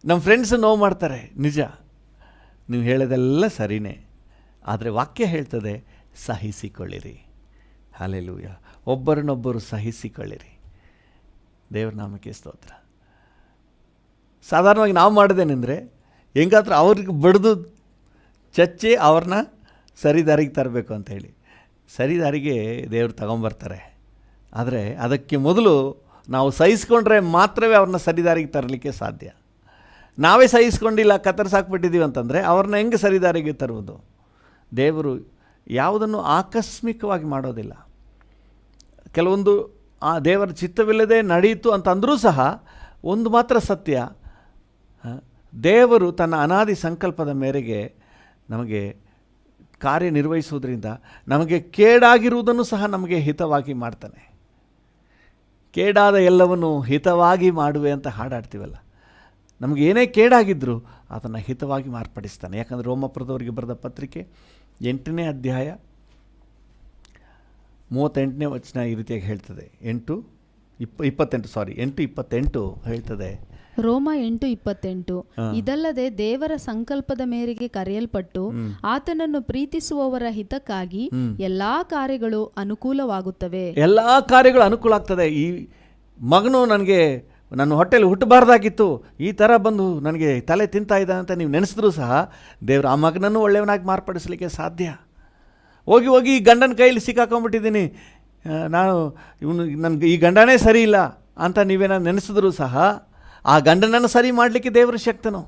ನಮ್ಮ ಫ್ರೆಂಡ್ಸ್ ನೋವು ಮಾಡ್ತಾರೆ. ನಿಜ, ನೀವು ಹೇಳೋದೆಲ್ಲ ಸರಿಯೇ. ಆದರೆ ವಾಕ್ಯ ಹೇಳ್ತದೆ ಸಹಿಸಿಕೊಳ್ಳಿರಿ. ಹಲ್ಲೆಲೂಯಾ, ಒಬ್ಬರನ್ನೊಬ್ಬರು ಸಹಿಸಿಕೊಳ್ಳಿರಿ. ದೇವ್ರ ನಾಮಕ್ಕೆ ಸ್ತೋತ್ರ. ಸಾಧಾರಣವಾಗಿ ನಾವು ಮಾಡೋದೇನೆಂದರೆ ಹೆಂಗಾದ್ರೂ ಅವ್ರಿಗೆ ಬಡಿದು ಚಚ್ಚಿ ಅವ್ರನ್ನ ಸರಿದಾರಿಗೆ ತರಬೇಕು ಅಂಥೇಳಿ. ಸರಿದಾರಿಗೆ ದೇವರು ತಗೊಂಬರ್ತಾರೆ. ಆದರೆ ಅದಕ್ಕೆ ಮೊದಲು ನಾವು ಸಹಿಸ್ಕೊಂಡ್ರೆ ಮಾತ್ರವೇ ಅವ್ರನ್ನ ಸರಿದಾರಿಗೆ ತರಲಿಕ್ಕೆ ಸಾಧ್ಯ. ನಾವೇ ಸಹಿಸ್ಕೊಂಡಿಲ್ಲ, ಕತ್ತರಿಸಾಕ್ಬಿಟ್ಟಿದ್ದೀವಿ ಅಂತಂದರೆ ಅವ್ರನ್ನ ಹೆಂಗೆ ಸರಿದಾರಿಗೆ ತರುವುದು? ದೇವರು ಯಾವುದನ್ನು ಆಕಸ್ಮಿಕವಾಗಿ ಮಾಡೋದಿಲ್ಲ. ಕೆಲವೊಂದು ಆ ದೇವರ ಚಿತ್ತವಿಲ್ಲದೆ ನಡೆಯಿತು ಅಂತಂದರೂ ಸಹ ಒಂದು ಮಾತ್ರ ಸತ್ಯ, ದೇವರು ತನ್ನ ಅನಾದಿ ಸಂಕಲ್ಪದ ಮೇರೆಗೆ ನಮಗೆ ಕಾರ್ಯನಿರ್ವಹಿಸುವುದರಿಂದ ನಮಗೆ ಕೇಡಾಗಿರುವುದನ್ನು ಸಹ ನಮಗೆ ಹಿತವಾಗಿ ಮಾಡ್ತಾನೆ. ಕೇಡಾದ ಎಲ್ಲವನ್ನು ಹಿತವಾಗಿ ಮಾಡುವೆ ಅಂತ ಹಾಡಾಡ್ತೀವಲ್ಲ, ನಮಗೆ ಏನೇ ಕೇಡಾಗಿದ್ದರೂ ಅದನ್ನು ಹಿತವಾಗಿ ಮಾರ್ಪಡಿಸ್ತಾನೆ. ಯಾಕಂದರೆ ರೋಮಪುರದವರಿಗೆ ಬರೆದ ಪತ್ರಿಕೆ 8ನೇ ಅಧ್ಯಾಯ 38ನೇ ವಚನ ಈ ರೀತಿಯಾಗಿ ಹೇಳ್ತದೆ. 8:28 ಹೇಳ್ತದೆ. ರೋಮ 8:28, ಇದಲ್ಲದೆ ದೇವರ ಸಂಕಲ್ಪದ ಮೇರೆಗೆ ಕರೆಯಲ್ಪಟ್ಟು ಆತನನ್ನು ಪ್ರೀತಿಸುವವರ ಹಿತಕ್ಕಾಗಿ ಎಲ್ಲಾ ಕಾರ್ಯಗಳು ಅನುಕೂಲವಾಗುತ್ತವೆ. ಎಲ್ಲಾ ಕಾರ್ಯಗಳು ಅನುಕೂಲ ಆಗ್ತದೆ. ಈ ಮಗನು ನನಗೆ ನನ್ನ ಹೊಟ್ಟೆಲಿ ಹುಟ್ಟಬಾರ್ದಾಗಿತ್ತು, ಈ ಥರ ಬಂದು ನನಗೆ ತಲೆ ತಿಂತಾ ಇದ್ದ ಅಂತ ನೀವು ನೆನೆಸಿದ್ರೂ ಸಹ ದೇವರು ಆ ಮಗನನ್ನು ಒಳ್ಳೆಯವನಾಗಿ ಮಾರ್ಪಡಿಸಲಿಕ್ಕೆ ಸಾಧ್ಯ. ಹೋಗಿ ಈ ಗಂಡನ ಕೈಯಲ್ಲಿ ಸಿಕ್ಕಾಕೊಂಡ್ಬಿಟ್ಟಿದ್ದೀನಿ, ನಾನು ನನಗೆ ಈ ಗಂಡನೇ ಸರಿ ಇಲ್ಲ ಅಂತ ನೀವೇನೋ ನೆನೆಸಿದ್ರೂ ಸಹ ಆ ಗಂಡನನ್ನು ಸರಿ ಮಾಡಲಿಕ್ಕೆ ದೇವರು ಶಕ್ತನು.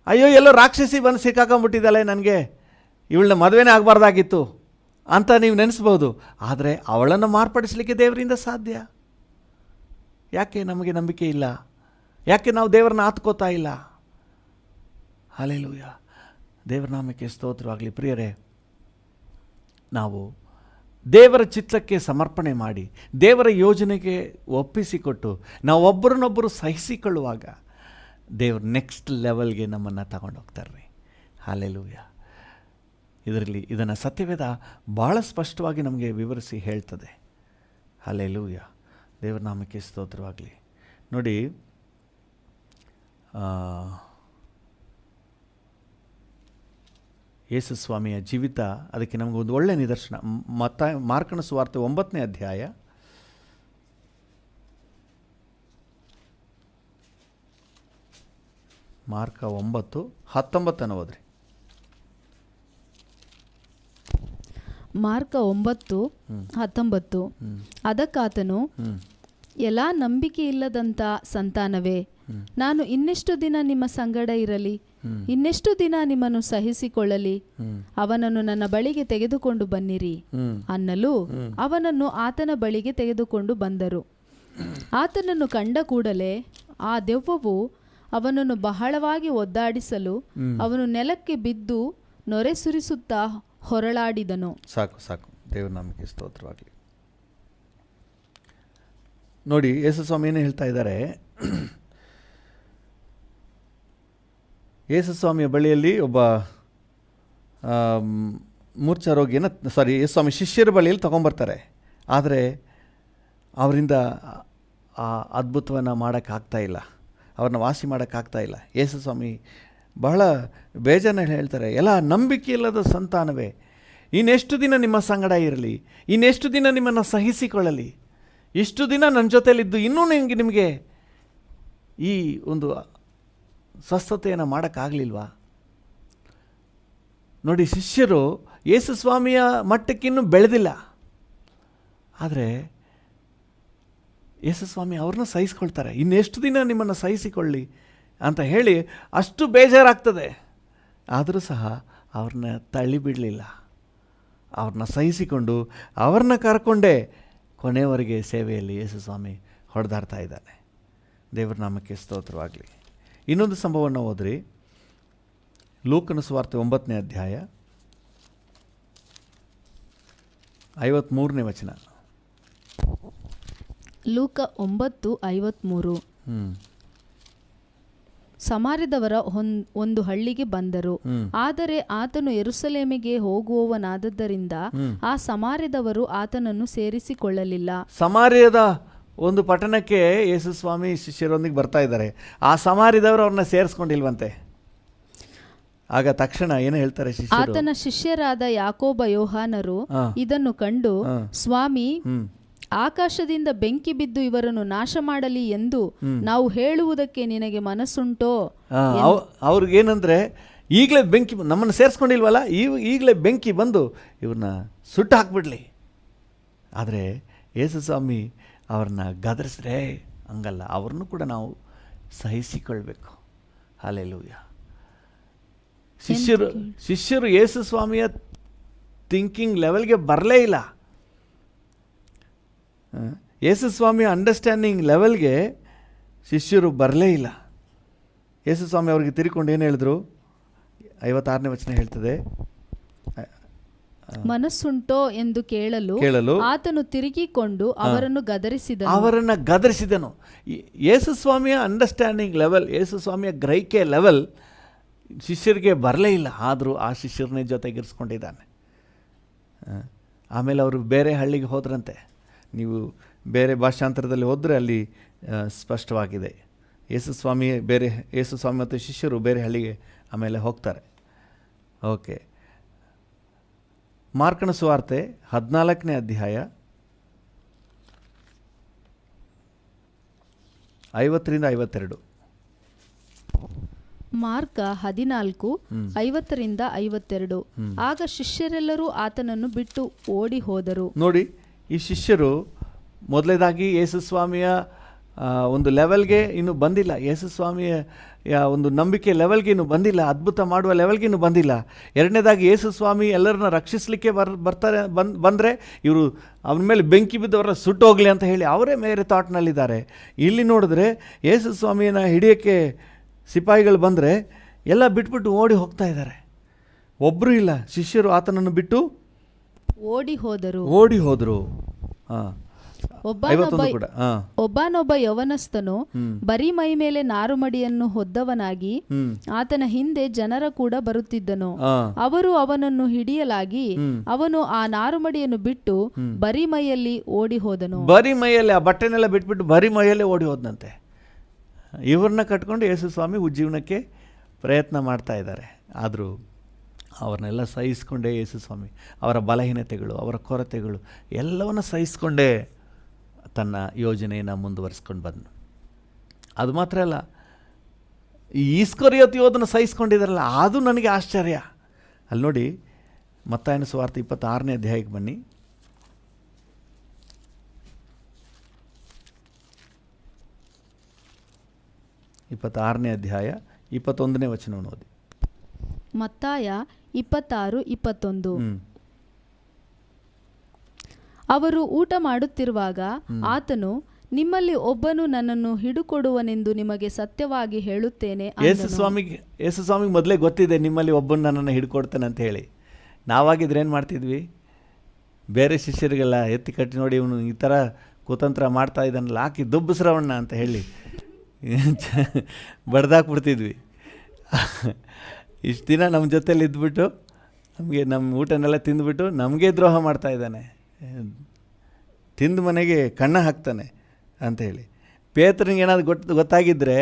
ಅಯ್ಯೋ ಎಲ್ಲೋ ರಾಕ್ಷಸಿ ಬಂದು ಸಿಕ್ಕಾಕೊಂಡ್ಬಿಟ್ಟಿದ್ದಾಳೆ, ನನಗೆ ಇವಳನ್ನ ಮದುವೆನೇ ಆಗಬಾರ್ದಾಗಿತ್ತು ಅಂತ ನೀವು ನೆನೆಸ್ಬೋದು. ಆದರೆ ಅವಳನ್ನು ಮಾರ್ಪಡಿಸಲಿಕ್ಕೆ ದೇವರಿಂದ ಸಾಧ್ಯ. ಯಾಕೆ ನಮಗೆ ನಂಬಿಕೆ ಇಲ್ಲ? ಯಾಕೆ ನಾವು ದೇವರನ್ನ ಆತ್ಕೋತಾ ಇಲ್ಲ? ಹಲ್ಲೆಲೂಯಾ, ದೇವರ ನಾಮಕ್ಕೆ ಸ್ತೋತ್ರವಾಗಲಿ. ಪ್ರಿಯರೇ, ನಾವು ದೇವರ ಚಿತ್ತಕ್ಕೆ ಸಮರ್ಪಣೆ ಮಾಡಿ ದೇವರ ಯೋಜನೆಗೆ ಒಪ್ಪಿಸಿಕೊಟ್ಟು ನಾವು ಒಬ್ಬರನ್ನೊಬ್ಬರು ಸಹಿಸಿಕೊಳ್ಳುವಾಗ ದೇವರು ನೆಕ್ಸ್ಟ್ ಲೆವೆಲ್ಗೆ ನಮ್ಮನ್ನು ತಗೊಂಡೋಗ್ತಾರೆ. ಹಲ್ಲೆಲೂಯಾ. ಇದನ್ನು ಸತ್ಯವೇದ ಭಾಳ ಸ್ಪಷ್ಟವಾಗಿ ನಮಗೆ ವಿವರಿಸಿ ಹೇಳ್ತದೆ. ಹಲ್ಲೆಲೂಯಾ, ದೇವರ ನಾಮಕ್ಕೆ ಸ್ತೋತ್ರವಾಗಲಿ. ನೋಡಿ, ಯೇಸು ಸ್ವಾಮಿಯ ಜೀವಿತ ಅದಕ್ಕೆ ನಮಗೊಂದು ಒಳ್ಳೆಯ ನಿದರ್ಶನ. ಮಾರ್ಕನ ಸುವಾರ್ತೆ 9ನೇ ಅಧ್ಯಾಯ ಮಾರ್ಕ 9:19 ಓದ್ರಿ. ಮಾರ್ಕ 9:19, ಅದಕ್ಕಾತನು, ಎಲ್ಲ ನಂಬಿಕೆ ಇಲ್ಲದಂಥ ಸಂತಾನವೇ, ನಾನು ಇನ್ನೆಷ್ಟು ದಿನ ನಿಮ್ಮ ಸಂಗಡ ಇರಲಿ, ಇನ್ನೆಷ್ಟು ದಿನ ನಿಮ್ಮನ್ನು ಸಹಿಸಿಕೊಳ್ಳಲಿ, ಅವನನ್ನು ನನ್ನ ಬಳಿಗೆ ತೆಗೆದುಕೊಂಡು ಬನ್ನಿರಿ ಅನ್ನಲು ಅವನನ್ನು ಆತನ ಬಳಿಗೆ ತೆಗೆದುಕೊಂಡು ಬಂದರು. ಆತನನ್ನು ಕಂಡ ಕೂಡಲೇ ಆ ದೆವ್ವವು ಅವನನ್ನು ಬಹಳವಾಗಿ ಒದ್ದಾಡಿಸಲು ಅವನು ನೆಲಕ್ಕೆ ಬಿದ್ದು ನೊರೆ ಸುರಿಸುತ್ತಾ ಹೊರಳಾಡಿದನು. ಸಾಕು, ದೇವರ ನಾಮಕ್ಕೆ ಸ್ತೋತ್ರವಾಗಲಿ. ನೋಡಿ, ಯೇಸು ಸ್ವಾಮಿ ಏನು ಹೇಳ್ತಾ ಇದ್ದಾರೆ? ಯೇಸು ಸ್ವಾಮಿಯ ಬಳಿಯಲ್ಲಿ ಒಬ್ಬ ಮೂರ್ಛ ರೋಗಿಯನ್ನು ಯೇಸು ಸ್ವಾಮಿ ಶಿಷ್ಯರ ಬಳಿಯಲ್ಲಿ ತೊಗೊಂಬರ್ತಾರೆ. ಆದರೆ ಅವರಿಂದ ಆ ಅದ್ಭುತವನ್ನು ಮಾಡೋಕ್ಕಾಗ್ತಾ ಇಲ್ಲ, ಅವ್ರನ್ನ ವಾಸಿ ಮಾಡೋಕ್ಕಾಗ್ತಾ ಇಲ್ಲ. ಯೇಸು ಸ್ವಾಮಿ ಬಹಳ ಬೇಜಾನ ಹೇಳ್ತಾರೆ, ಎಲ್ಲ ನಂಬಿಕೆ ಇಲ್ಲದ ಸಂತಾನವೇ, ಇನ್ನೆಷ್ಟು ದಿನ ನಿಮ್ಮ ಸಂಗಡ ಇರಲಿ, ಇನ್ನೆಷ್ಟು ದಿನ ನಿಮ್ಮನ್ನು ಸಹಿಸಿಕೊಳ್ಳಲಿ, ಇಷ್ಟು ದಿನ ನನ್ನ ಜೊತೆಯಲ್ಲಿದ್ದು ಇನ್ನೂ ನಿಮಗೆ ಈ ಒಂದು ಸ್ವಸ್ಥತೆಯನ್ನು ಮಾಡೋಕ್ಕಾಗಲಿಲ್ವಾ? ನೋಡಿ, ಶಿಷ್ಯರು ಯೇಸು ಸ್ವಾಮಿಯ ಮಟ್ಟಕ್ಕಿನ್ನೂ ಬೆಳೆದಿಲ್ಲ, ಆದರೆ ಯೇಸು ಸ್ವಾಮಿ ಅವ್ರನ್ನ ಸಹಿಸ್ಕೊಳ್ತಾರೆ. ಇನ್ನೆಷ್ಟು ದಿನ ನಿಮ್ಮನ್ನು ಸಹಿಸಿಕೊಳ್ಳಿ ಅಂತ ಹೇಳಿ ಅಷ್ಟು ಬೇಜಾರಾಗ್ತದೆ. ಆದರೂ ಸಹ ಅವ್ರನ್ನ ತಳ್ಳಿಬಿಡಲಿಲ್ಲ, ಅವ್ರನ್ನ ಸಹಿಸಿಕೊಂಡು ಅವ್ರನ್ನ ಕರ್ಕೊಂಡೇ ಕೊನೆಯವರೆಗೆ ಸೇವೆಯಲ್ಲಿ ಯೇಸು ಸ್ವಾಮಿ ಹೊಡೆದಾಡ್ತಾ ಇದ್ದಾನೆ. ದೇವರ ನಾಮಕ್ಕೆ ಸ್ತೋತ್ರವಾಗಲಿ. ಇನ್ನೊಂದು ಸಂಭವವನ್ನು ಓದ್ರಿ, ಲೂಕನ ಸುವಾರ್ತೆ 9ನೇ ಅಧ್ಯಾಯ 53ನೇ ವಚನ. ಲೂಕ 9:53. ಸಮಾರ್ಯದವರ ಒಂದು ಹಳ್ಳಿಗೆ ಬಂದರು. ಆದರೆ ಆತನು ಯೆರೂಸಲೇಮಿಗೆ ಹೋಗುವವನಾದದ್ದರಿಂದ ಆ ಸಮಾರ್ಯದವರು ಆತನನ್ನು ಸೇರಿಸಿಕೊಳ್ಳಲಿಲ್ಲ. ಸಮಾರ್ಯದ ಒಂದು ಪಟ್ಟಣಕ್ಕೆ ಯೇಸು ಸ್ವಾಮಿ ಶಿಷ್ಯರೊಂದಿಗೆ ಬರ್ತಾ ಇದ್ದಾರೆ. ಆ ಸಮಾರ್ಯದವರು ಅವ್ರನ್ನ ಸೇರಿಸ್ಕೊಂಡಿಲ್ವಂತೆ. ಆಗ ತಕ್ಷಣ ಏನು ಹೇಳ್ತಾರೆ ಶಿಷ್ಯರು? ಆತನ ಶಿಷ್ಯರಾದ ಯಾಕೋಬ ಯೋಹಾನರು ಇದನ್ನು ಕಂಡು, ಸ್ವಾಮಿ, ಆಕಾಶದಿಂದ ಬೆಂಕಿ ಬಿದ್ದು ಇವರನ್ನು ನಾಶ ಮಾಡಲಿ ಎಂದು ನಾವು ಹೇಳುವುದಕ್ಕೆ ನಿನಗೆ ಮನಸ್ಸುಂಟೋ? ಅವ್ರಿಗೇನಂದ್ರೆ, ಈಗಲೇ ಬೆಂಕಿ ನಮ್ಮನ್ನು ಸೇರಿಸ್ಕೊಂಡಿಲ್ವಲ್ಲ, ಈಗಲೇ ಬೆಂಕಿ ಬಂದು ಇವ್ರನ್ನ ಸುಟ್ಟು ಹಾಕ್ಬಿಡ್ಲಿ. ಆದರೆ ಯೇಸು ಸ್ವಾಮಿ ಅವ್ರನ್ನ ಗದರಿಸ್ರೆ ಹಂಗಲ್ಲ, ಅವ್ರನ್ನೂ ಕೂಡ ನಾವು ಸಹಿಸಿಕೊಳ್ಬೇಕು. ಹಲ್ಲೆಲೂಯ. ಶಿಷ್ಯರು ಯೇಸು ಸ್ವಾಮಿಯ ಥಿಂಕಿಂಗ್ ಲೆವೆಲ್ಗೆ ಬರಲೇ ಇಲ್ಲ. ಯೇಸು ಸ್ವಾಮಿಯ ಅಂಡರ್ಸ್ಟ್ಯಾಂಡಿಂಗ್ ಲೆವೆಲ್ಗೆ ಶಿಷ್ಯರು ಬರಲೇ ಇಲ್ಲ. ಯೇಸು ಸ್ವಾಮಿ ಅವ್ರಿಗೆ ತಿರುಕೊಂಡು ಏನು ಹೇಳಿದ್ರು? 56ನೇ ವಚನ ಹೇಳ್ತದೆ, ಮನಸ್ಸುಂಟೋ ಎಂದು ಕೇಳಲು ಆತನು ತಿರುಗಿಕೊಂಡು ಅವರನ್ನು ಗದರಿಸಿದನು. ಯೇಸು ಸ್ವಾಮಿಯ ಅಂಡರ್ಸ್ಟ್ಯಾಂಡಿಂಗ್ ಲೆವೆಲ್, ಯೇಸು ಸ್ವಾಮಿಯ ಗ್ರಹಿಕೆ ಲೆವೆಲ್ ಶಿಷ್ಯರಿಗೆ ಬರಲೇ ಇಲ್ಲ. ಆದರೂ ಆ ಶಿಷ್ಯರನ್ನೇ ಜೊತೆಗಿರಿಸ್ಕೊಂಡಿದ್ದಾನೆ. ಆಮೇಲೆ ಅವರು ಬೇರೆ ಹಳ್ಳಿಗೆ ಹೋದ್ರಂತೆ. ನೀವು ಬೇರೆ ಭಾಷಾಂತರದಲ್ಲಿ ಹೋದರೆ ಅಲ್ಲಿ ಸ್ಪಷ್ಟವಾಗಿದೆ. ಯೇಸು ಸ್ವಾಮಿ ಮತ್ತು ಶಿಷ್ಯರು ಬೇರೆ ಹಳ್ಳಿಗೆ ಆಮೇಲೆ ಹೋಗ್ತಾರೆ. ಓಕೆ, ಮಾರ್ಕನ ಸುವಾರ್ತೆ 14ನೇ ಅಧ್ಯಾಯ 50-52. ಮಾರ್ಕ 14:50-52. ಆಗ ಶಿಷ್ಯರೆಲ್ಲರೂ ಆತನನ್ನು ಬಿಟ್ಟು ಓಡಿ ಹೋದರು. ನೋಡಿ, ಈ ಶಿಷ್ಯರು ಮೊದಲನೇದಾಗಿ ಯೇಸು ಸ್ವಾಮಿಯ ಒಂದು ಲೆವೆಲ್ಗೆ ಇನ್ನೂ ಬಂದಿಲ್ಲ. ಯೇಸು ಸ್ವಾಮಿಯ ಒಂದು ನಂಬಿಕೆ ಲೆವೆಲ್ಗೆ ಇನ್ನೂ ಬಂದಿಲ್ಲ. ಅದ್ಭುತ ಮಾಡುವ ಲೆವೆಲ್ಗೆ ಇನ್ನೂ ಬಂದಿಲ್ಲ. ಎರಡನೇದಾಗಿ ಯೇಸು ಸ್ವಾಮಿ ಎಲ್ಲರನ್ನ ರಕ್ಷಿಸಲಿಕ್ಕೆ ಬಂದರೆ ಇವರು ಅವನ ಮೇಲೆ ಬೆಂಕಿ ಬಿದ್ದವರ ಸುಟ್ಟೋಗ್ಲಿ ಅಂತ ಹೇಳಿ ಅವರೇ ಬೇರೆ ಥಾಟ್ನಲ್ಲಿದ್ದಾರೆ. ಇಲ್ಲಿ ನೋಡಿದ್ರೆ ಯೇಸು ಸ್ವಾಮಿಯನ್ನು ಹಿಡಿಯೋಕ್ಕೆ ಸಿಪಾಯಿಗಳು ಬಂದರೆ ಎಲ್ಲ ಬಿಟ್ಬಿಟ್ಟು ಓಡಿ ಹೋಗ್ತಾ ಇದ್ದಾರೆ. ಒಬ್ಬರೂ ಇಲ್ಲ. ಶಿಷ್ಯರು ಆತನನ್ನು ಬಿಟ್ಟು ಓಡಿ ಹೋದರು. ಒಬ್ಬನೊಬ್ಬ ಯವನಸ್ಥನು ಬರೀ ಮೈ ಮೇಲೆ ನಾರುಮಡಿಯನ್ನು ಹೊದ್ದವನಾಗಿ ಆತನ ಹಿಂದೆ ಜನರ ಕೂಡ ಬರುತ್ತಿದ್ದನು. ಅವರು ಅವನನ್ನು ಹಿಡಿಯಲಾಗಿ ಅವನು ಆ ನಾರುಮಡಿಯನ್ನು ಬಿಟ್ಟು ಬರೀ ಮೈಯಲ್ಲಿ ಓಡಿ ಹೋದನು. ಬರೀ ಮೈಯಲ್ಲಿ ಆ ಬಟ್ಟೆನೆಲ್ಲ ಬಿಟ್ಬಿಟ್ಟು ಬರೀ ಮೈಯಲ್ಲೇ ಓಡಿ ಹೋದನಂತೆ. ಇವ್ರನ್ನ ಕಟ್ಕೊಂಡು ಯೇಸು ಸ್ವಾಮಿ ಉಜ್ಜೀವನಕ್ಕೆ ಪ್ರಯತ್ನ ಮಾಡ್ತಾ ಇದ್ದಾರೆ. ಆದರೂ ಅವ್ರನ್ನೆಲ್ಲ ಸಹಿಸ್ಕೊಂಡೇ ಯೇಸು ಸ್ವಾಮಿ ಅವರ ಬಲಹೀನತೆಗಳು, ಅವರ ಕೊರತೆಗಳು ಎಲ್ಲವನ್ನ ಸಹಿಸ್ಕೊಂಡೇ ತನ್ನ ಯೋಜನೆಯನ್ನು ಮುಂದುವರಿಸ್ಕೊಂಡು ಬಂದನು. ಅದು ಮಾತ್ರ ಅಲ್ಲ, ಈ ಇಸ್ಕರಿಯೋತ ಯೋಧನ ಸಹಿಸ್ಕೊಂಡಿದ್ದಾರಲ್ಲ, ಅದು ನನಗೆ ಆಶ್ಚರ್ಯ. ಅಲ್ಲಿ ನೋಡಿ, ಮತ್ತಾಯನ ಸುವಾರ್ತೆ 26ನೇ ಅಧ್ಯಾಯಕ್ಕೆ ಬನ್ನಿ. (26ನೇ ಅಧ್ಯಾಯ 21ನೇ ವಚನವನ್ನು ಓದಿ. ಮತ್ತಾಯ 26:21. ಅವರು ಊಟ ಮಾಡುತ್ತಿರುವಾಗ ಆತನು, ನಿಮ್ಮಲ್ಲಿ ಒಬ್ಬನು ನನ್ನನ್ನು ಹಿಡುಕೊಡುವನೆಂದು ನಿಮಗೆ ಸತ್ಯವಾಗಿ ಹೇಳುತ್ತೇನೆ. ಯೇಸು ಸ್ವಾಮಿಗೆ ಮೊದಲೇ ಗೊತ್ತಿದೆ ನಿಮ್ಮಲ್ಲಿ ಒಬ್ಬನು ನನ್ನನ್ನು ಹಿಡ್ಕೊಡ್ತಾನೆ ಅಂತ ಹೇಳಿ. ನಾವಾಗಿದ್ರೆ ಏನು ಮಾಡ್ತಿದ್ವಿ? ಬೇರೆ ಶಿಷ್ಯರಿಗೆಲ್ಲ ಎತ್ತಿ ಕಟ್ಟಿ, ನೋಡಿ ಇವನು ಈ ಥರ ಕುತಂತ್ರ ಮಾಡ್ತಾ ಇದ್ದಾನಲ್ಲ, ಹಾಕಿ ದುಬ್ಬಸ್ರವಣ್ಣ ಅಂತ ಹೇಳಿ ಬಡ್ದಾಕ್ಬಿಡ್ತಿದ್ವಿ. ಇಷ್ಟು ದಿನ ನಮ್ಮ ಜೊತೇಲಿ ಇದ್ಬಿಟ್ಟು ನಮ್ಮ ಊಟನೆಲ್ಲ ತಿಂದುಬಿಟ್ಟು ನಮಗೆ ದ್ರೋಹ ಮಾಡ್ತಾ ಇದ್ದಾನೆ, ತಿಂದು ಮನೆಗೆ ಕಣ್ಣ ಹಾಕ್ತಾನೆ ಅಂತ ಹೇಳಿ. ಪೇತ್ರನಿಗೆ ಏನಾದ್ರು ಗೊತ್ತಾಗಿದ್ದರೆ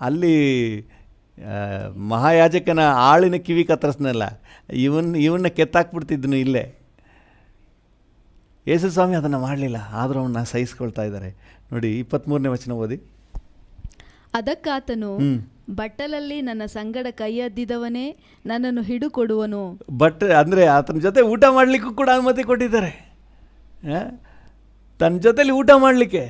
ಅಲ್ಲಿ ಮಹಾಯಾಜಕನ ಆಳಿನ ಕಿವಿ ಕತ್ತರಿಸ್ನಲ್ಲ, ಇವನ್ನ ಕೆತ್ತಾಕ್ಬಿಡ್ತಿದ್ನು ಇಲ್ಲೇ. ಯೇಸು ಸ್ವಾಮಿ ಅದನ್ನು ಮಾಡಲಿಲ್ಲ, ಆದರೂ ಅವನ್ನ ಸಹಿಸ್ಕೊಳ್ತಾ ಇದ್ದಾರೆ. ನೋಡಿ 23ನೇ ವಚನ ಓದಿ. ಅದಕ್ಕಾತನು, ಬಟ್ಟಲಲ್ಲಿ ನನ್ನ ಸಂಗಡ ಕೈಯದ್ದಿದವನೇ ನನ್ನನ್ನು ಹಿಡುಕೊಡುವನು. ಅಂದರೆ ಆತನ ಜೊತೆ ಊಟ ಮಾಡಲಿಕ್ಕೂ ಕೂಡ ಅನುಮತಿ ಕೊಟ್ಟಿದ್ದಾರೆ, ತನ್ನ ಜೊತೆಲಿ ಊಟ ಮಾಡಲಿಕ್ಕೆ.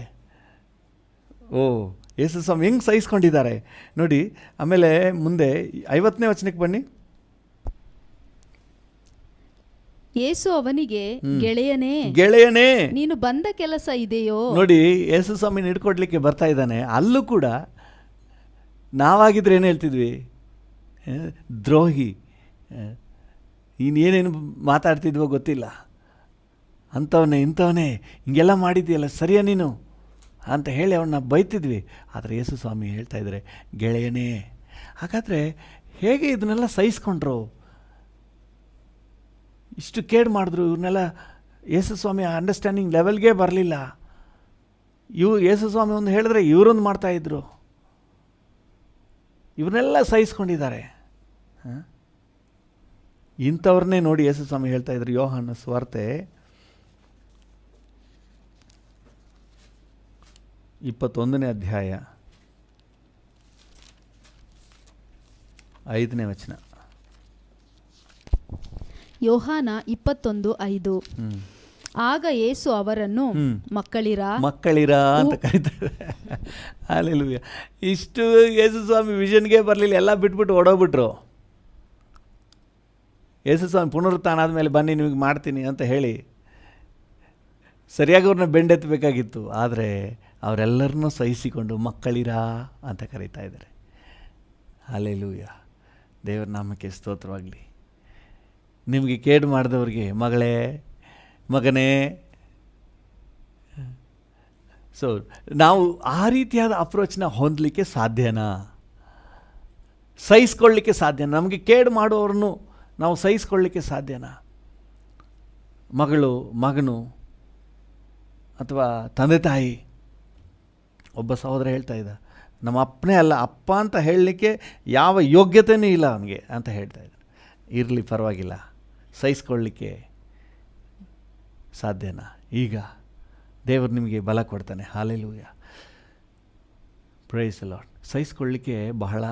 ಯೇಸು ಸ್ವಾಮಿ ಹೆಂಗೆ ಸಹಿಸ್ಕೊಂಡಿದ್ದಾರೆ ನೋಡಿ. ಆಮೇಲೆ ಮುಂದೆ 50ನೇ ವಚನಕ್ಕೆ ಬನ್ನಿ. ಯೇಸು ಅವನಿಗೆ, ಗೆಳೆಯನೇ ನೀನು ಬಂದ ಕೆಲಸ ಇದೆಯೋ? ನೋಡಿ, ಯೇಸು ಸ್ವಾಮಿನ ಹಿಡ್ಕೊಡ್ಲಿಕ್ಕೆ ಬರ್ತಾ ಇದ್ದಾನೆ. ಅಲ್ಲೂ ಕೂಡ ನಾವಾಗಿದ್ರೆ ಏನು ಹೇಳ್ತಿದ್ವಿ? ದ್ರೋಹಿ, ಇನ್ನೇನೇನು ಮಾತಾಡ್ತಿದ್ವೋ ಗೊತ್ತಿಲ್ಲ, ಅಂಥವನೇ ಇಂಥವನೇ ಹಿಂಗೆಲ್ಲ ಮಾಡಿದ್ಯಲ್ಲ, ಸರಿಯಾ ನೀನು ಅಂತ ಹೇಳಿ ಅವನ್ನ ಬೈತಿದ್ವಿ. ಆದರೆ ಯೇಸು ಸ್ವಾಮಿ ಹೇಳ್ತಾ ಇದ್ದಾರೆ, ಗೆಳೆಯನೇ. ಹಾಗಾದರೆ ಹೇಗೆ ಇದನ್ನೆಲ್ಲ ಸಹಿಸ್ಕೊಂಡ್ರು, ಇಷ್ಟು ಕೇಡು ಮಾಡಿದ್ರು, ಇವ್ರನ್ನೆಲ್ಲ ಯೇಸು ಸ್ವಾಮಿ ಅಂಡರ್ಸ್ಟ್ಯಾಂಡಿಂಗ್ ಲೆವೆಲ್ಗೆ ಬರಲಿಲ್ಲ. ಯೇಸು ಸ್ವಾಮಿ ಒಂದು ಹೇಳಿದ್ರೆ ಇವರೊಂದು ಮಾಡ್ತಾಯಿದ್ರು, ಇವನ್ನೆಲ್ಲ ಸಹಿಸ್ಕೊಂಡಿದ್ದಾರೆ. ಇಂಥವ್ರನ್ನೇ ನೋಡಿ ಯೇಸು ಸ್ವಾಮಿ ಹೇಳ್ತಾ ಇದ್ರು. ಯೋಹಾನ ಸುವಾರ್ತೆ 21ನೇ ಅಧ್ಯಾಯ 5ನೇ ವಚನ. ಯೋಹಾನ 21:5. ಆಗ ಯೇಸು ಅವರನ್ನು ಮಕ್ಕಳಿರಾ ಅಂತ ಕರೀತಾರೆ. ಅಲ್ಲೆಲೂಯಾ. ಇಷ್ಟು ಯೇಸು ಸ್ವಾಮಿ ವಿಷನ್ಗೆ ಬರಲಿಲ್ಲ, ಎಲ್ಲ ಬಿಟ್ಬಿಟ್ಟು ಓಡೋಗ್ಬಿಟ್ರು. ಯೇಸು ಸ್ವಾಮಿ ಪುನರುತ್ಥಾನ ಆದಮೇಲೆ ಬನ್ನಿ ನಿಮಗೆ ಮಾಡ್ತೀನಿ ಅಂತ ಹೇಳಿ ಸರಿಯಾಗಿ ಅವ್ರನ್ನ ಬೆಂಡೆತ್ತಬೇಕಾಗಿತ್ತು. ಆದರೆ ಅವರೆಲ್ಲರನ್ನೂ ಸಹಿಸಿಕೊಂಡು ಮಕ್ಕಳಿರಾ ಅಂತ ಕರೀತಾ ಇದ್ದಾರೆ. ಹಲ್ಲೆಲೂಯಾ. ದೇವರ ನಾಮಕ್ಕೆ ಸ್ತೋತ್ರವಾಗಲಿ. ನಿಮಗೆ ಕೇಡು ಮಾಡಿದವ್ರಿಗೆ ಮಗಳೇ, ಮಗನೇ. ಸೊ ನಾವು ಆ ರೀತಿಯಾದ ಅಪ್ರೋಚ್ನ ಹೊಂದಲಿಕ್ಕೆ ಸಾಧ್ಯನಾ? ಸಹಿಸ್ಕೊಳ್ಳಿಕ್ಕೆ ಸಾಧ್ಯನಾ? ನಮಗೆ ಕೇಡು ಮಾಡೋರನ್ನು ನಾವು ಸಹಿಸ್ಕೊಳ್ಳಿಕ್ಕೆ ಸಾಧ್ಯನಾ? ಮಗಳು, ಮಗನು ಅಥವಾ ತಂದೆ ತಾಯಿ. ಒಬ್ಬ ಸಹೋದರ ಹೇಳ್ತಾ ಇದ್ದ, ನಮ್ಮ ಅಪ್ಪನೇ ಅಲ್ಲ, ಅಪ್ಪ ಅಂತ ಹೇಳಲಿಕ್ಕೆ ಯಾವ ಯೋಗ್ಯತೆಯೂ ಇಲ್ಲ ಅವನಿಗೆ ಅಂತ ಹೇಳ್ತಾ ಇದ್ದ. ಇರಲಿ, ಪರವಾಗಿಲ್ಲ, ಸಹಿಸ್ಕೊಳ್ಳಿಕ್ಕೆ ಸಾಧ್ಯನಾ? ಈಗ ದೇವರು ನಿಮಗೆ ಬಲ ಕೊಡ್ತಾನೆ. Hallelujah, praise the Lord. ಸಹಿಸ್ಕೊಳ್ಳಿಕ್ಕೆ ಬಹಳ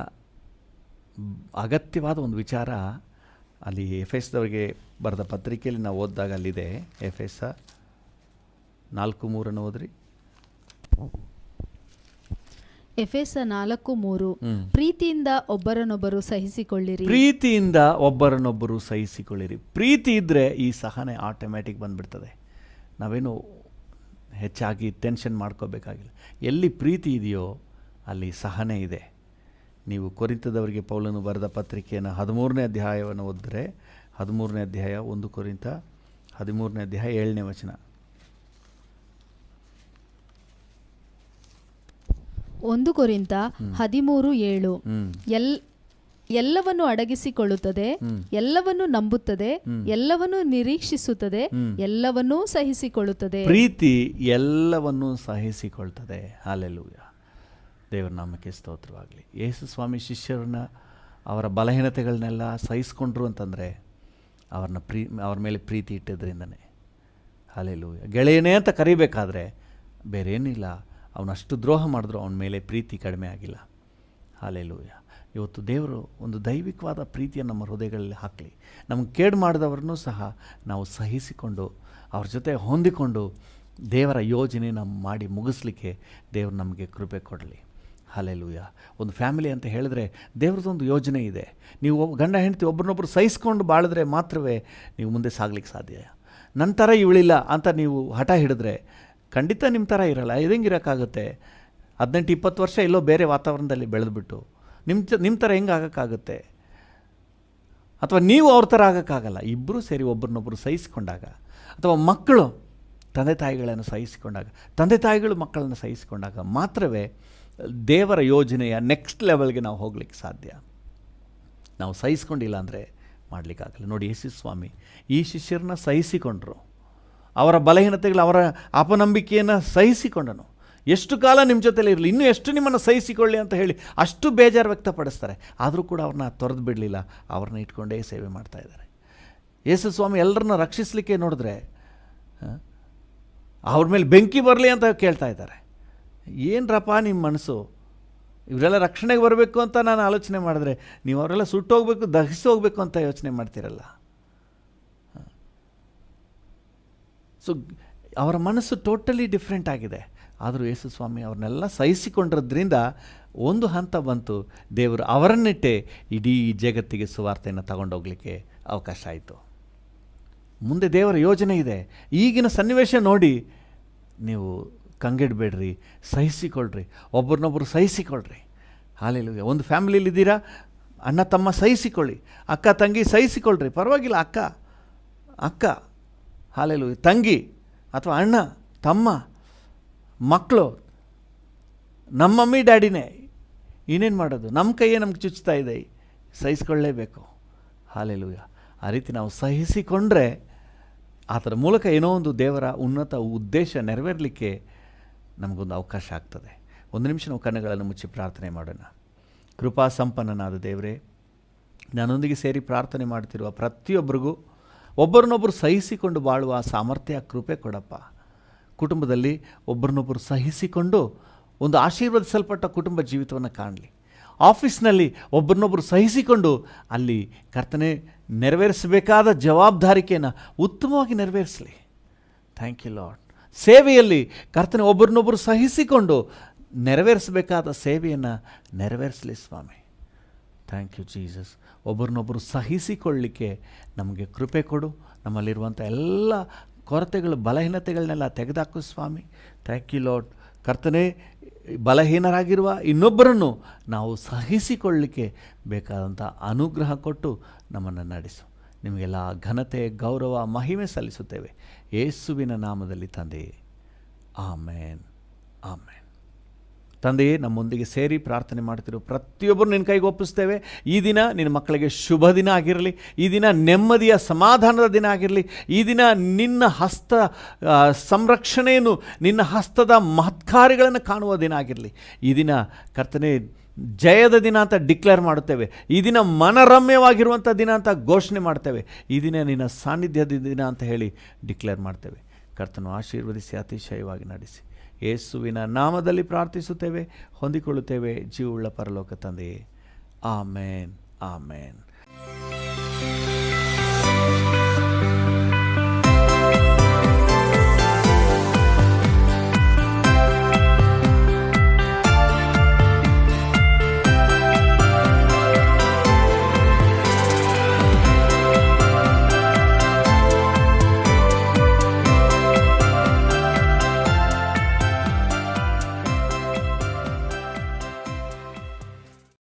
ಅಗತ್ಯವಾದ ಒಂದು ವಿಚಾರ ಅಲ್ಲಿ ಎಫೆಸದವರಿಗೆ ಬರೆದ ಪತ್ರಿಕೆಯಲ್ಲಿ ನಾವು ಓದಿದಾಗ ಅಲ್ಲಿದೆ. ಎಫೆಸ 4:3 ಓದ್ರಿ. ಎಫೆಸ 4:3. ಪ್ರೀತಿಯಿಂದ ಒಬ್ಬರನ್ನೊಬ್ಬರು ಸಹಿಸಿಕೊಳ್ಳಿರಿ. ಪ್ರೀತಿಯಿಂದ ಒಬ್ಬರನ್ನೊಬ್ಬರು ಸಹಿಸಿಕೊಳ್ಳಿರಿ. ಪ್ರೀತಿ ಇದ್ದರೆ ಈ ಸಹನೆ ಆಟೋಮ್ಯಾಟಿಕ್ ಬಂದುಬಿಡ್ತದೆ. ನಾವೇನು ಹೆಚ್ಚಾಗಿ ಟೆನ್ಷನ್ ಮಾಡ್ಕೋಬೇಕಾಗಿಲ್ಲ. ಎಲ್ಲಿ ಪ್ರೀತಿ ಇದೆಯೋ ಅಲ್ಲಿ ಸಹನೆ ಇದೆ. ನೀವು ಕೊರಿಂಥದವರಿಗೆ ಪೌಲನು ಬರೆದ ಪತ್ರಿಕೆಯನ್ನು 13ನೇ ಅಧ್ಯಾಯವನ್ನು ಓದಿದ್ರೆ, 13ನೇ ಅಧ್ಯಾಯ 1 ಕೊರಿಂಥ 13ನೇ ಅಧ್ಯಾಯ 7ನೇ ವಚನ. 1 ಕೊರಿಂಥ 13:7. ಎಲ್ಲವನ್ನು ಅಡಗಿಸಿಕೊಳ್ಳುತ್ತದೆ, ಎಲ್ಲವನ್ನು ನಂಬುತ್ತದೆ, ಎಲ್ಲವನ್ನು ನಿರೀಕ್ಷಿಸುತ್ತದೆ, ಎಲ್ಲವನ್ನೂ ಸಹಿಸಿಕೊಳ್ಳುತ್ತದೆ. ಪ್ರೀತಿ ಎಲ್ಲವನ್ನೂ ಸಹಿಸಿಕೊಳ್ತದೆ. ಹಲ್ಲೆಲೂಯಾ. ದೇವರ ನಾಮಕ್ಕೆ ಸ್ತೋತ್ರವಾಗಲಿ. ಯೇಸು ಸ್ವಾಮಿ ಶಿಷ್ಯರನ್ನ ಅವರ ಬಲಹೀನತೆಗಳನ್ನೆಲ್ಲ ಸಹಿಸ್ಕೊಂಡ್ರು ಅಂತಂದರೆ ಅವ್ರ ಮೇಲೆ ಪ್ರೀತಿ ಇಟ್ಟಿದ್ದರಿಂದನೇ. ಹಲ್ಲೆಲೂಯಾ. ಗೆಳೆಯನೇ ಅಂತ ಕರಿಬೇಕಾದ್ರೆ ಬೇರೇನಿಲ್ಲ, ಅವನಷ್ಟು ದ್ರೋಹ ಮಾಡಿದ್ರು ಅವನ ಮೇಲೆ ಪ್ರೀತಿ ಕಡಿಮೆ ಆಗಿಲ್ಲ. ಹಲ್ಲೆಲೂಯಾ. ಇವತ್ತು ದೇವರು ಒಂದು ದೈವಿಕವಾದ ಪ್ರೀತಿಯನ್ನು ನಮ್ಮ ಹೃದಯಗಳಲ್ಲಿ ಹಾಕಲಿ. ನಮಗೆ ಕೇಡು ಮಾಡಿದವ್ರನ್ನೂ ಸಹ ನಾವು ಸಹಿಸಿಕೊಂಡು ಅವ್ರ ಜೊತೆ ಹೊಂದಿಕೊಂಡು ದೇವರ ಯೋಜನೆನ ಮಾಡಿ ಮುಗಿಸ್ಲಿಕ್ಕೆ ದೇವರು ನಮಗೆ ಕೃಪೆ ಕೊಡಲಿ. ಹಲ್ಲೆಲೂಯಾ. ಒಂದು ಫ್ಯಾಮಿಲಿ ಅಂತ ಹೇಳಿದ್ರೆ ದೇವ್ರದ್ದೊಂದು ಯೋಜನೆ ಇದೆ. ನೀವು ಗಂಡ ಹೆಂಡತಿ ಒಬ್ರನ್ನೊಬ್ರು ಸಹಿಸ್ಕೊಂಡು ಬಾಳಿದ್ರೆ ಮಾತ್ರವೇ ನೀವು ಮುಂದೆ ಸಾಗ್ಲಿಕ್ಕೆ ಸಾಧ್ಯ. ನನ್ನ ಥರ ಇವಳಿಲ್ಲ ಅಂತ ನೀವು ಹಠ ಹಿಡಿದ್ರೆ ಖಂಡಿತ ನಿಮ್ಮ ಥರ ಇರಲ್ಲ. ಇದಂಗಿರೋಕ್ಕಾಗುತ್ತೆ? 18-20 ವರ್ಷ ಎಲ್ಲೋ ಬೇರೆ ವಾತಾವರಣದಲ್ಲಿ ಬೆಳೆದ್ಬಿಟ್ಟು ನಿಮ್ಮ ಥರ ಹೆಂಗೆ ಆಗೋಕ್ಕಾಗುತ್ತೆ? ಅಥವಾ ನೀವು ಅವ್ರ ಥರ ಆಗೋಕ್ಕಾಗಲ್ಲ. ಇಬ್ಬರೂ ಸೇರಿ ಒಬ್ರನ್ನೊಬ್ಬರು ಸಹಿಸ್ಕೊಂಡಾಗ, ಅಥವಾ ಮಕ್ಕಳು ತಂದೆ ತಾಯಿಗಳನ್ನು ಸಹಿಸಿಕೊಂಡಾಗ, ತಂದೆ ತಾಯಿಗಳು ಮಕ್ಕಳನ್ನು ಸಹಿಸಿಕೊಂಡಾಗ ಮಾತ್ರವೇ ದೇವರ ಯೋಜನೆಯ ನೆಕ್ಸ್ಟ್ ಲೆವೆಲ್ಗೆ ನಾವು ಹೋಗ್ಲಿಕ್ಕೆ ಸಾಧ್ಯ. ನಾವು ಸಹಿಸ್ಕೊಂಡಿಲ್ಲ ಅಂದರೆ ಮಾಡಲಿಕ್ಕಾಗಲ್ಲ. ನೋಡಿ, ಯೇಸು ಸ್ವಾಮಿ ಈ ಶಿಷ್ಯರನ್ನ ಸಹಿಸಿಕೊಂಡ್ರು. ಅವರ ಬಲಹೀನತೆಗಳು, ಅವರ ಅಪನಂಬಿಕೆಯನ್ನು ಸಹಿಸಿಕೊಂಡನು. ಎಷ್ಟು ಕಾಲ ನಿಮ್ಮ ಜೊತೆಲಿ ಇರಲಿ, ಇನ್ನೂ ಎಷ್ಟು ನಿಮ್ಮನ್ನು ಸಹಿಸಿಕೊಳ್ಳಿ ಅಂತ ಹೇಳಿ ಅಷ್ಟು ಬೇಜಾರು ವ್ಯಕ್ತಪಡಿಸ್ತಾರೆ. ಆದರೂ ಕೂಡ ಅವ್ರನ್ನ ತೊರೆದು ಬಿಡಲಿಲ್ಲ, ಅವ್ರನ್ನ ಇಟ್ಕೊಂಡೇ ಸೇವೆ ಮಾಡ್ತಾಯಿದ್ದಾರೆ. ಯೇಸು ಸ್ವಾಮಿ ಎಲ್ಲರನ್ನ ರಕ್ಷಿಸಲಿಕ್ಕೆ ನೋಡಿದ್ರೆ ಅವ್ರ ಮೇಲೆ ಬೆಂಕಿ ಬರಲಿ ಅಂತ ಕೇಳ್ತಾ ಇದ್ದಾರೆ. ಏನರಪ್ಪ ನಿಮ್ಮ ಮನಸ್ಸು? ಇವರೆಲ್ಲ ರಕ್ಷಣೆಗೆ ಬರಬೇಕು ಅಂತ ನಾನು ಆಲೋಚನೆ ಮಾಡಿದ್ರೆ ನೀವು ಅವರೆಲ್ಲ ಸುಟ್ಟೋಗ್ಬೇಕು, ದಹಿಸಿ ಹೋಗಬೇಕು ಅಂತ ಯೋಚನೆ ಮಾಡ್ತೀರಲ್ಲ. ಸೊ ಅವರ ಮನಸ್ಸು ಟೋಟಲಿ ಡಿಫ್ರೆಂಟ್ ಆಗಿದೆ. ಆದರೂ ಯೇಸು ಸ್ವಾಮಿ ಅವ್ರನ್ನೆಲ್ಲ ಸಹಿಸಿಕೊಂಡಿರೋದ್ರಿಂದ ಒಂದು ಹಂತ ಬಂತು, ದೇವರು ಅವರನ್ನಿಟ್ಟೆ ಇಡೀ ಜಗತ್ತಿಗೆ ಸುವಾರ್ತೆಯನ್ನು ತಗೊಂಡೋಗ್ಲಿಕ್ಕೆ ಅವಕಾಶ ಆಯಿತು. ಮುಂದೆ ದೇವರ ಯೋಜನೆ ಇದೆ. ಈಗಿನ ಸನ್ನಿವೇಶ ನೋಡಿ ನೀವು ಕಂಗೆಡಬೇಡ್ರಿ, ಸಹಿಸಿಕೊಳ್ಳ್ರಿ, ಒಬ್ಬರನ್ನೊಬ್ಬರು ಸಹಿಸಿಕೊಳ್ಳ್ರಿ. ಹಾಲೆಲೂಯಾ. ಒಂದು ಫ್ಯಾಮಿಲಿಯಲ್ಲಿ ಇದ್ದೀರಾ, ಅಣ್ಣ ತಮ್ಮ ಸಹಿಸಿಕೊಳ್ಳಿ, ಅಕ್ಕ ತಂಗಿ ಸಹಿಸಿಕೊಳ್ಳ್ರಿ, ಪರವಾಗಿಲ್ಲ. ಅಕ್ಕ ಹಾಲೆಲೂಯಾ, ತಂಗಿ ಅಥವಾ ಅಣ್ಣ ತಮ್ಮ ಮಕ್ಕಳು ನಮ್ಮ ಮಮ್ಮಿ ಡ್ಯಾಡಿನೇ, ಇನ್ನೇನು ಮಾಡೋದು, ನಮ್ಮ ಕೈಯೇ ನಮ್ಗೆ ಚುಚ್ತಾ ಇದೆ, ಸಹಿಸ್ಕೊಳ್ಳೇಬೇಕು. ಹಾಲೆಲೂಯ. ಆ ರೀತಿ ನಾವು ಸಹಿಸಿಕೊಂಡ್ರೆ ಅದರ ಮೂಲಕ ಏನೋ ಒಂದು ದೇವರ ಉನ್ನತ ಉದ್ದೇಶ ನೆರವೇರಲಿಕ್ಕೆ ನಮಗೊಂದು ಅವಕಾಶ ಆಗ್ತದೆ. ಒಂದು ನಿಮಿಷ ನಾವು ಕಣ್ಣುಗಳನ್ನು ಮುಚ್ಚಿ ಪ್ರಾರ್ಥನೆ ಮಾಡೋಣ. ಕೃಪಾ ಸಂಪನ್ನನಾದ ದೇವರೇ, ನನ್ನೊಂದಿಗೆ ಸೇರಿ ಪ್ರಾರ್ಥನೆ ಮಾಡ್ತಿರುವ ಪ್ರತಿಯೊಬ್ಬರಿಗೂ ಒಬ್ಬರನ್ನೊಬ್ಬರು ಸಹಿಸಿಕೊಂಡು ಬಾಳುವ ಸಾಮರ್ಥ್ಯ, ಕೃಪೆ ಕೊಡಪ್ಪ. ಕುಟುಂಬದಲ್ಲಿ ಒಬ್ಬರನ್ನೊಬ್ಬರು ಸಹಿಸಿಕೊಂಡು ಒಂದು ಆಶೀರ್ವದಿಸಲ್ಪಟ್ಟ ಕುಟುಂಬ ಜೀವಿತವನ್ನು ಕಾಣಲಿ. ಆಫೀಸ್ನಲ್ಲಿ ಒಬ್ಬರನ್ನೊಬ್ಬರು ಸಹಿಸಿಕೊಂಡು ಅಲ್ಲಿ ಕರ್ತನೆ ನೆರವೇರಿಸಬೇಕಾದ ಜವಾಬ್ದಾರಿಕೆಯನ್ನು ಉತ್ತಮವಾಗಿ ನೆರವೇರಿಸಲಿ. Thank you lord. ಸೇವೆಯಲ್ಲಿ ಕರ್ತನೆ ಒಬ್ಬರನ್ನೊಬ್ಬರು ಸಹಿಸಿಕೊಂಡು ನೆರವೇರಿಸಬೇಕಾದ ಸೇವೆಯನ್ನು ನೆರವೇರಿಸಲಿ ಸ್ವಾಮಿ. Thank you Jesus. ಒಬ್ಬರನ್ನೊಬ್ಬರು ಸಹಿಸಿಕೊಳ್ಳಲಿಕ್ಕೆ ನಮಗೆ ಕೃಪೆ ಕೊಡು. ನಮ್ಮಲ್ಲಿರುವಂಥ ಎಲ್ಲ ಕೊರತೆಗಳು, ಬಲಹೀನತೆಗಳನ್ನೆಲ್ಲ ತೆಗೆದುಹಾಕು ಸ್ವಾಮಿ. Thank you Lord. ಕರ್ತನೆ, ಬಲಹೀನರಾಗಿರುವ ಇನ್ನೊಬ್ಬರನ್ನು ನಾವು ಸಹಿಸಿಕೊಳ್ಳಲಿಕ್ಕೆ ಬೇಕಾದಂಥ ಅನುಗ್ರಹ ಕೊಟ್ಟು ನಮ್ಮನ್ನು ನಡೆಸು. ನಿಮಗೆಲ್ಲ ಘನತೆ, ಗೌರವ, ಮಹಿಮೆ ಸಲ್ಲಿಸುತ್ತೇವೆ ಯೇಸುವಿನ ನಾಮದಲ್ಲಿ ತಂದೆಯೇ, ಆಮೇನ್, ಆಮೇನ್. ತಂದೆಯೇ, ನಮ್ಮೊಂದಿಗೆ ಸೇರಿ ಪ್ರಾರ್ಥನೆ ಮಾಡ್ತಿರೋ ಪ್ರತಿಯೊಬ್ಬರು ನಿನ್ನ ಕೈಗೆ ಒಪ್ಪಿಸ್ತೇವೆ. ಈ ದಿನ ನಿನ್ನ ಮಕ್ಕಳಿಗೆ ಶುಭ ದಿನ ಆಗಿರಲಿ. ಈ ದಿನ ನೆಮ್ಮದಿಯ ಸಮಾಧಾನದ ದಿನ ಆಗಿರಲಿ. ಈ ದಿನ ನಿನ್ನ ಹಸ್ತ ಸಂರಕ್ಷಣೆಯನ್ನು, ನಿನ್ನ ಹಸ್ತದ ಮಹತ್ಕಾರ್ಯಗಳನ್ನು ಕಾಣುವ ದಿನ ಆಗಿರಲಿ. ಈ ದಿನ ಕರ್ತನೆ ಜಯದ ದಿನ ಅಂತ ಡಿಕ್ಲೇರ್ ಮಾಡುತ್ತೇವೆ. ಈ ದಿನ ಮನರಮ್ಯವಾಗಿರುವಂಥ ದಿನ ಅಂತ ಘೋಷಣೆ ಮಾಡ್ತೇವೆ. ಈ ದಿನ ನಿನ್ನ ಸಾನ್ನಿಧ್ಯದ ದಿನ ಅಂತ ಹೇಳಿ ಡಿಕ್ಲೇರ್ ಮಾಡ್ತೇವೆ. ಕರ್ತನು ಆಶೀರ್ವದಿಸಿ ಅತಿಶಯವಾಗಿ ನಡೆಸಿ. ಯೇಸುವಿನ ನಾಮದಲ್ಲಿ ಪ್ರಾರ್ಥಿಸುತ್ತೇವೆ, ಹೊಂದಿಕೊಳ್ಳುತ್ತೇವೆ ಜೀವವುಳ್ಳ ಪರಲೋಕ ತಂದೆಯೇ, ಆಮೇನ್, ಆಮೇನ್.